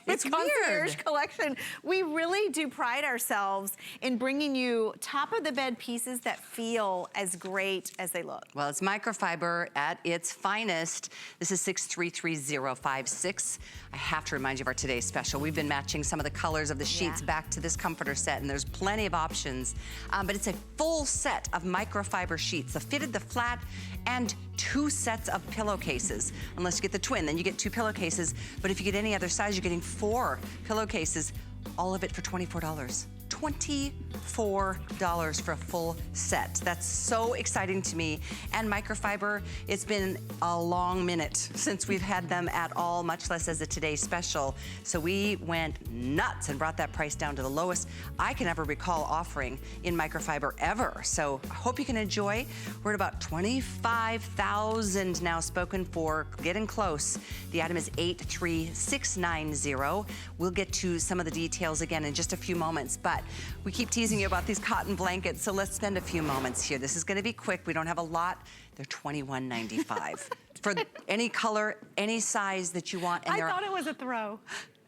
It's Concierge Collection, we really do pride ourselves in bringing you top of the bed pieces that feel as great as they look. Well, it's microfiber at its finest. This is 633056. I have to remind you of our today's special. We've been matching some of the colors of the sheets back to this comforter set, and there's plenty of options. But it's a full set of microfiber sheets, the fitted, the flat, and 2 sets of pillowcases. Unless you get the twin, then you get 2 pillowcases. But if you get any other size, you're getting 4 pillowcases, all of it for $24. $24 for a full set. That's so exciting to me. And microfiber, it's been a long minute since we've had them at all, much less as a today's special. So we went nuts and brought that price down to the lowest I can ever recall offering in microfiber ever. So I hope you can enjoy. We're at about 25,000 now spoken for, getting close. The item is 83690. We'll get to some of the details again in just a few moments, but we keep teasing you about these cotton blankets, so let's spend a few moments here. This is gonna be quick. We don't have a lot. They're $21.95 for any color, any size that you want. And I thought it was a throw.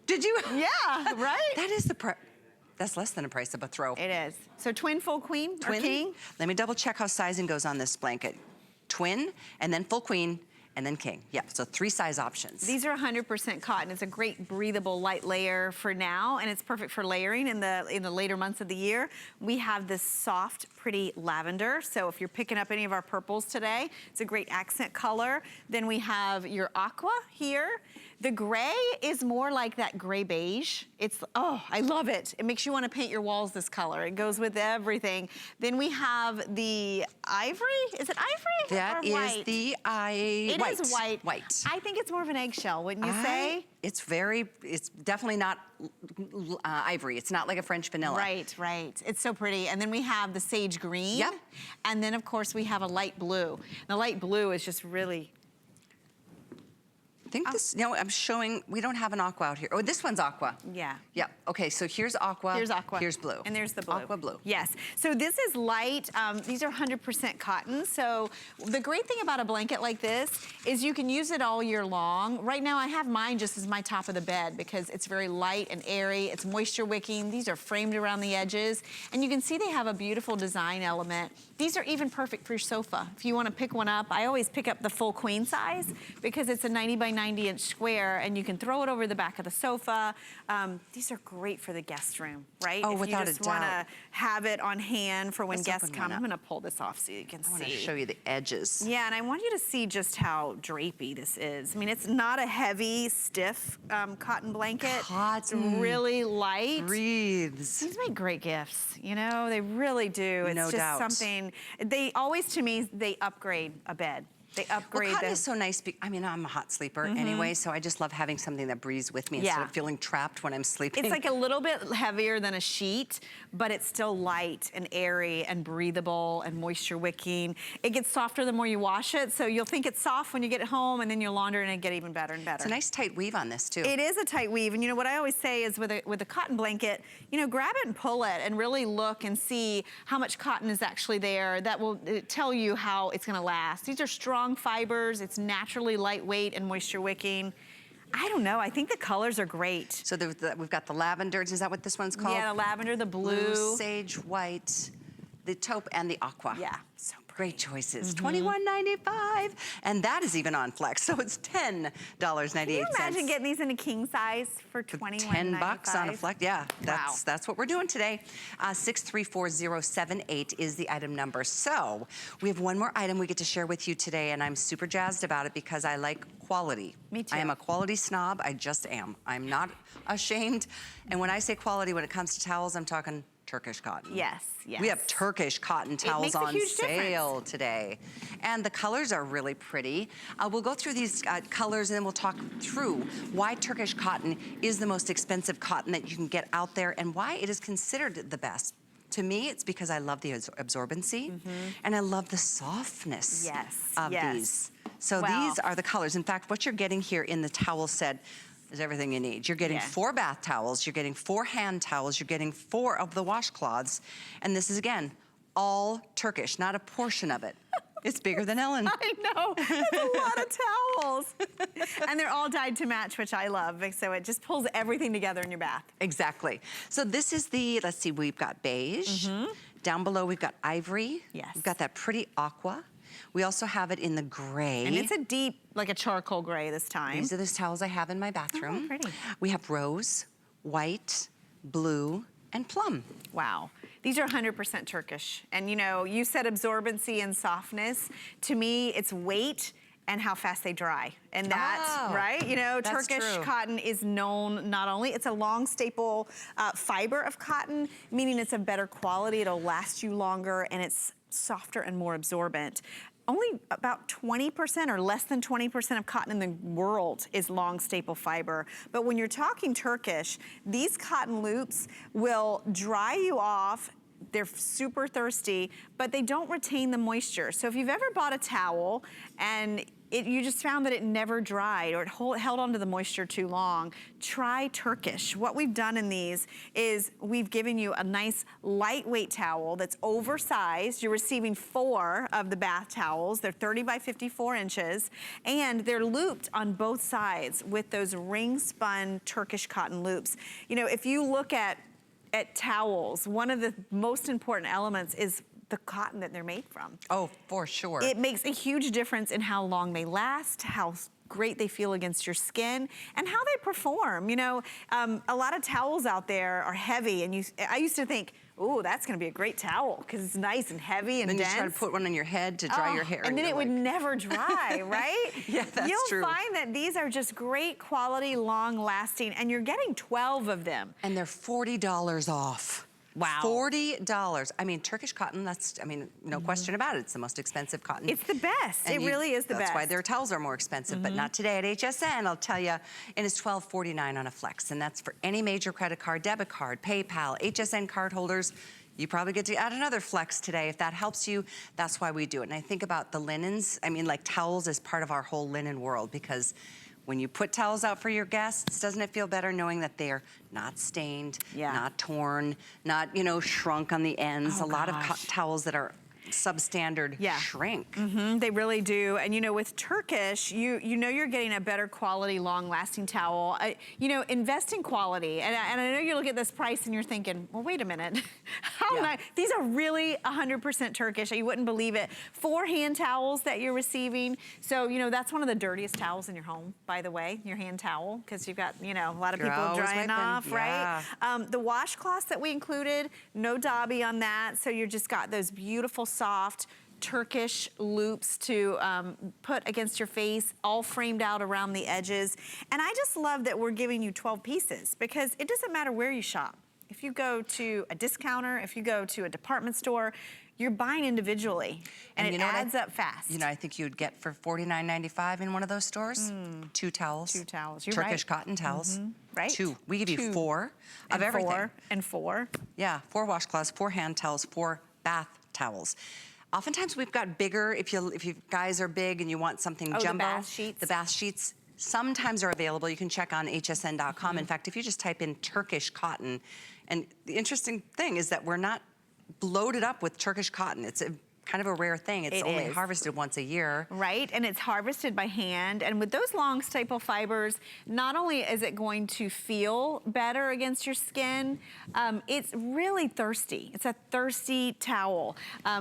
Did you? Yeah, right? That is the price. That's less than the price of a throw. It is. So twin, full queen, Twin? or king? Let me double check how sizing goes on this blanket. Twin, and then full queen, and then king. Yep, so 3 size options. These are 100% cotton. It's a great breathable light layer for now, and it's perfect for layering in the later months of the year. We have this soft, pretty lavender. So if you're picking up any of our purples today, it's a great accent color. Then we have your aqua here. The gray is more like that gray beige. It's, oh, I love it. It makes you want to paint your walls this color. It goes with everything. Then we have the ivory. Is it ivory? That or white? is the white. It is white. White. I think it's more of an eggshell, wouldn't you say? It's definitely not ivory. It's not like a French vanilla. Right, right. It's so pretty. And then we have the sage green. Yep. And then, of course, we have a light blue. The light blue is just really... I think this, I'm showing, we don't have an aqua out here. Oh, this one's aqua. Yeah. Yep, okay, so here's aqua. Here's aqua. Here's blue. And there's the blue. Aqua blue. Yes. So this is light. These are 100% cotton. So the great thing about a blanket like this is you can use it all year long. Right now I have mine just as my top of the bed because it's very light and airy. It's moisture wicking. These are framed around the edges. And you can see they have a beautiful design element. These are even perfect for your sofa. If you want to pick one up, I always pick up the full queen size because it's a 90 by 90 inch square and you can throw it over the back of the sofa. These are great for the guest room, right? Oh, if without you just a doubt. want to have it on hand for when Let's guests open come. one I'm up. going to pull this off so you can see. I want to show you the edges. Yeah, and I want you to see just how drapey this is. I mean, it's not a heavy, stiff cotton blanket. Cotton. It's really light. Breathes. These make great gifts, you know? They really do. It's No just doubt. something, they always, to me, they upgrade a bed. They upgrade Well, cotton the... is so nice. I mean, I'm a hot sleeper anyway, so I just love having something that breathes with me instead of feeling trapped when I'm sleeping. It's like a little bit heavier than a sheet, but it's still light and airy and breathable and moisture wicking. It gets softer the more you wash it, so you'll think it's soft when you get it home, and then you'll launder it and get even better and better. It's a nice tight weave on this too. It is a tight weave, and you know what I always say is with a cotton blanket, you know, grab it and pull it and really look and see how much cotton is actually there. That will tell you how it's gonna last. These are strong fibers. It's naturally lightweight and moisture wicking. I don't know. I think the colors are great. So we've got the lavender. Is that what this one's called? Yeah, the lavender, the blue. Sage white, the taupe, and the aqua. Yeah. So great choices. $21.95. And that is even on Flex. So it's $10.98. Can you imagine getting these in a king size for $21.95? 10 bucks on a Flex. Yeah, Wow. that's what we're doing today. 634078 is the item number. So we have one more item we get to share with you today, and I'm super jazzed about it because I like quality. Me too. I am a quality snob. I just am. I'm not ashamed. And when I say quality, when it comes to towels, I'm talking Turkish cotton. Yes, yes. We have Turkish cotton towels makes a on huge sale today. And the colors are really pretty. We'll go through these colors and then we'll talk through why Turkish cotton is the most expensive cotton that you can get out there and why it is considered the best. To me, it's because I love the absorbency and I love the softness of these. So these are the colors. In fact, what you're getting here in the towel set is everything you need. You're getting 4 bath towels, you're getting 4 hand towels, you're getting 4 of the washcloths, and this is, again, all Turkish, not a portion of it. It's bigger than Ellen. I know, that's a lot of towels. And they're all dyed to match, which I love, so it just pulls everything together in your bath. Exactly. So this is the, let's see, we've got beige. Down below, we've got ivory. Yes. We've got that pretty aqua. We also have it in the gray. And it's a deep, like a charcoal gray this time. These are the towels I have in my bathroom. Oh, pretty. We have rose, white, blue, and plum. Wow. These are 100% Turkish. And you know, you said absorbency and softness. To me, it's weight and how fast they dry. And that's, right? You know, Turkish cotton is known not only, it's a long staple fiber of cotton, meaning it's a better quality, it'll last you longer, and it's softer and more absorbent. Only about 20% or less than 20% of cotton in the world is long staple fiber. But when you're talking Turkish, these cotton loops will dry you off. They're super thirsty, but they don't retain the moisture. So if you've ever bought a towel and you just found that it never dried or it held onto the moisture too long, try Turkish. What we've done in these is we've given you a nice lightweight towel that's oversized. You're receiving 4 of the bath towels. They're 30 by 54 inches, and they're looped on both sides with those ring spun Turkish cotton loops. You know, if you look at towels, one of the most important elements is the cotton that they're made from. Oh, for sure. It makes a huge difference in how long they last, how great they feel against your skin, and how they perform. You know, a lot of towels out there are heavy, and I used to think, oh, that's gonna be a great towel because it's nice and heavy and dense. Then you try to put one on your head to dry your hair. And then it would never dry, right? Yeah, that's true. You'll find that these are just great quality, long lasting, and you're getting 12 of them. And they're $40 off. Wow. $40. I mean, Turkish cotton, no question about it. It's the most expensive cotton. It's the best. It really is the best. That's why their towels are more expensive, but not today at HSN, I'll tell you. And it's $12.49 on a Flex, and that's for any major credit card, debit card, PayPal, HSN card holders. You probably get to add another Flex today. If that helps you, that's why we do it. And I think about the linens. I mean, like towels is part of our whole linen world, because when you put towels out for your guests, doesn't it feel better knowing that they're not stained, not torn, not, you know, shrunk on the ends? A lot of towels that are substandard shrink. They really do. And you know, with Turkish, you know you're getting a better quality, long-lasting towel. You know, invest in quality. And I know you look at this price and you're thinking, well, wait a minute. How nice. These are really 100% Turkish. You wouldn't believe it. 4 hand towels that you're receiving. So, you know, that's one of the dirtiest towels in your home, by the way, your hand towel, because you've got, you know, a lot of people drying off, right? The washcloths that we included, no Dobby on that. So you just got those beautiful, soft Turkish loops to put against your face, all framed out around the edges. And I just love that we're giving you 12 pieces, because it doesn't matter where you shop. If you go to a discounter, if you go to a department store, you're buying individually, and it adds up fast. You know, I think you'd get for $49.95 in one of those stores. 2 towels. 2 towels. You're Turkish cotton towels. Right? 2. We give you 4 of everything. 4. Yeah, 4 washcloths, 4 hand towels, 4 bath towels. Oftentimes we've got bigger, if you guys are big and you want something jumbo. The bath sheets. The bath sheets sometimes are available. You can check on hsn.com. In fact, if you just type in Turkish cotton, and the interesting thing is that we're not bloated up with Turkish cotton. It's kind of a rare thing. It's only harvested once a year. Right, and it's harvested by hand. And with those long staple fibers, not only is it going to feel better against your skin, it's really thirsty. It's a thirsty towel,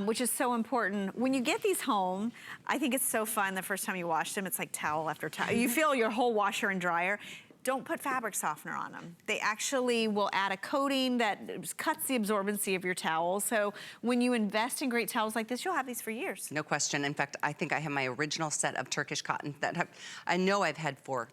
which is so important. When you get these home, I think it's so fun the first time you wash them. It's like towel after towel. You feel your whole washer and dryer. Don't put fabric softener on them. They actually will add a coating that cuts the absorbency of your towel. So when you invest in great towels like this, you'll have these for years. No question. In fact, I think I have my original set of Turkish cotton that I know I've had for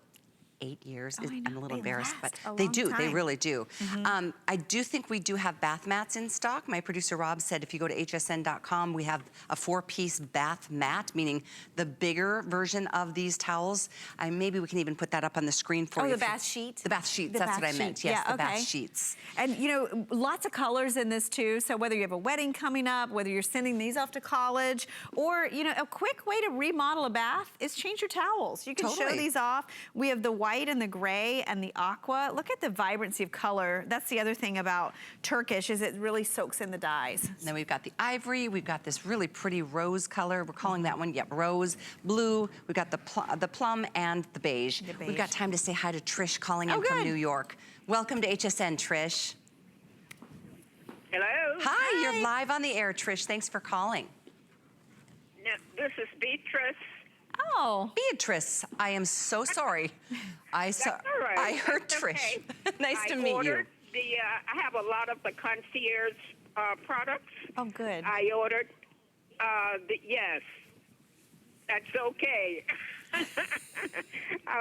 8 years. I'm a little embarrassed, but they do. They really do. I do think we do have bath mats in stock. My producer Rob said if you go to hsn.com, we have a 4-piece bath mat, meaning the bigger version of these towels. Maybe we can even put that up on the screen for you. Oh, the bath sheets? The bath sheets, that's what I meant. Yes, the bath sheets. And you know, lots of colors in this too. So whether you have a wedding coming up, whether you're sending these off to college, or you know, a quick way to remodel a bath is change your towels. You can show these off. We have the white and the gray and the aqua. Look at the vibrancy of color. That's the other thing about Turkish, is it really soaks in the dyes. And then we've got the ivory. We've got this really pretty rose color. We're calling that one, rose. Blue. We've got the plum and the beige. We've got time to say hi to Trish calling in from New York. Welcome to HSN, Trish. Hello. Hi, you're live on the air, Trish. Thanks for calling. No, this is Beatrice. Oh. Beatrice, I am so sorry. That's all right. I heard That's Trish. Okay. Nice to meet you. I have a lot of the concierge products. Oh, good. I ordered, yes. That's okay.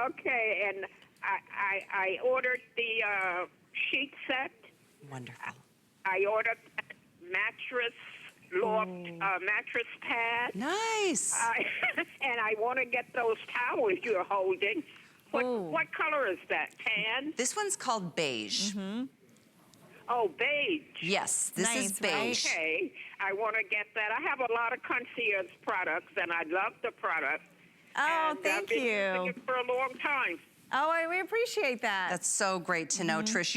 Okay, and I ordered the sheet set. Wonderful. I ordered mattress loft mattress pad. Nice. And I want to get those towels you're holding. What color is that? Tan? This one's called beige. Oh, beige. Yes, this is beige. Okay, I want to get that. I have a lot of concierge products, and I love the product. Oh, and thank I've been using you. it for a long time. Oh, we appreciate that. That's so great to know, Trish.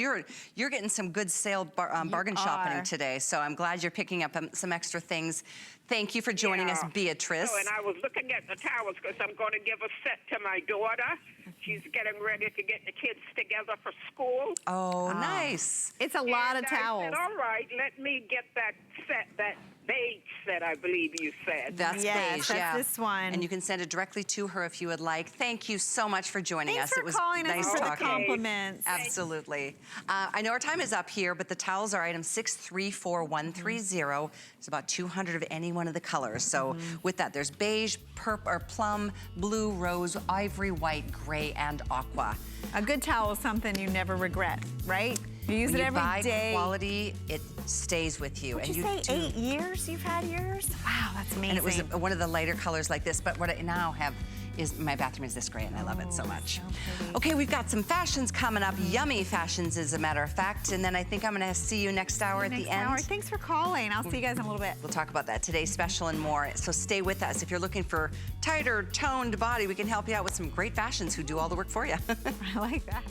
You're getting some good sale bargain shopping today, so I'm glad you're picking up some extra things. Thank you for joining us, Beatrice. Oh, and I was looking at the towels because I'm going to give a set to my daughter. She's getting ready to get the kids together for school. Oh, nice. It's a lot of towels. I said, all right, let me get that set, that beige set, I believe you said. That's beige, yeah. That's this one. And you can send it directly to her if you would like. Thank you so much for joining us. Thanks for It was calling us nice for the talking. compliments. Absolutely. I know our time is up here, but the towels are item 634130. It's about 200 of any one of the colors. So with that, there's beige, purple, or plum, blue, rose, ivory, white, gray, and aqua. A good towel is something you never regret, right? You use When it you every buy day. quality, it stays with you. Would And you say 8 years you've had yours? Wow, that's amazing. And it was one of the lighter colors like this, but what I now have is, my bathroom is this gray, and I love it so much. Okay, we've got some fashions coming up, yummy fashions as a matter of fact, and then I think I'm gonna see you next hour at the end. Thanks for calling. I'll see you guys in a little bit. We'll talk about that, today's special and more, so stay with us. If you're looking for tighter, toned body, we can help you out with some great fashions who do all the work for you. I like that.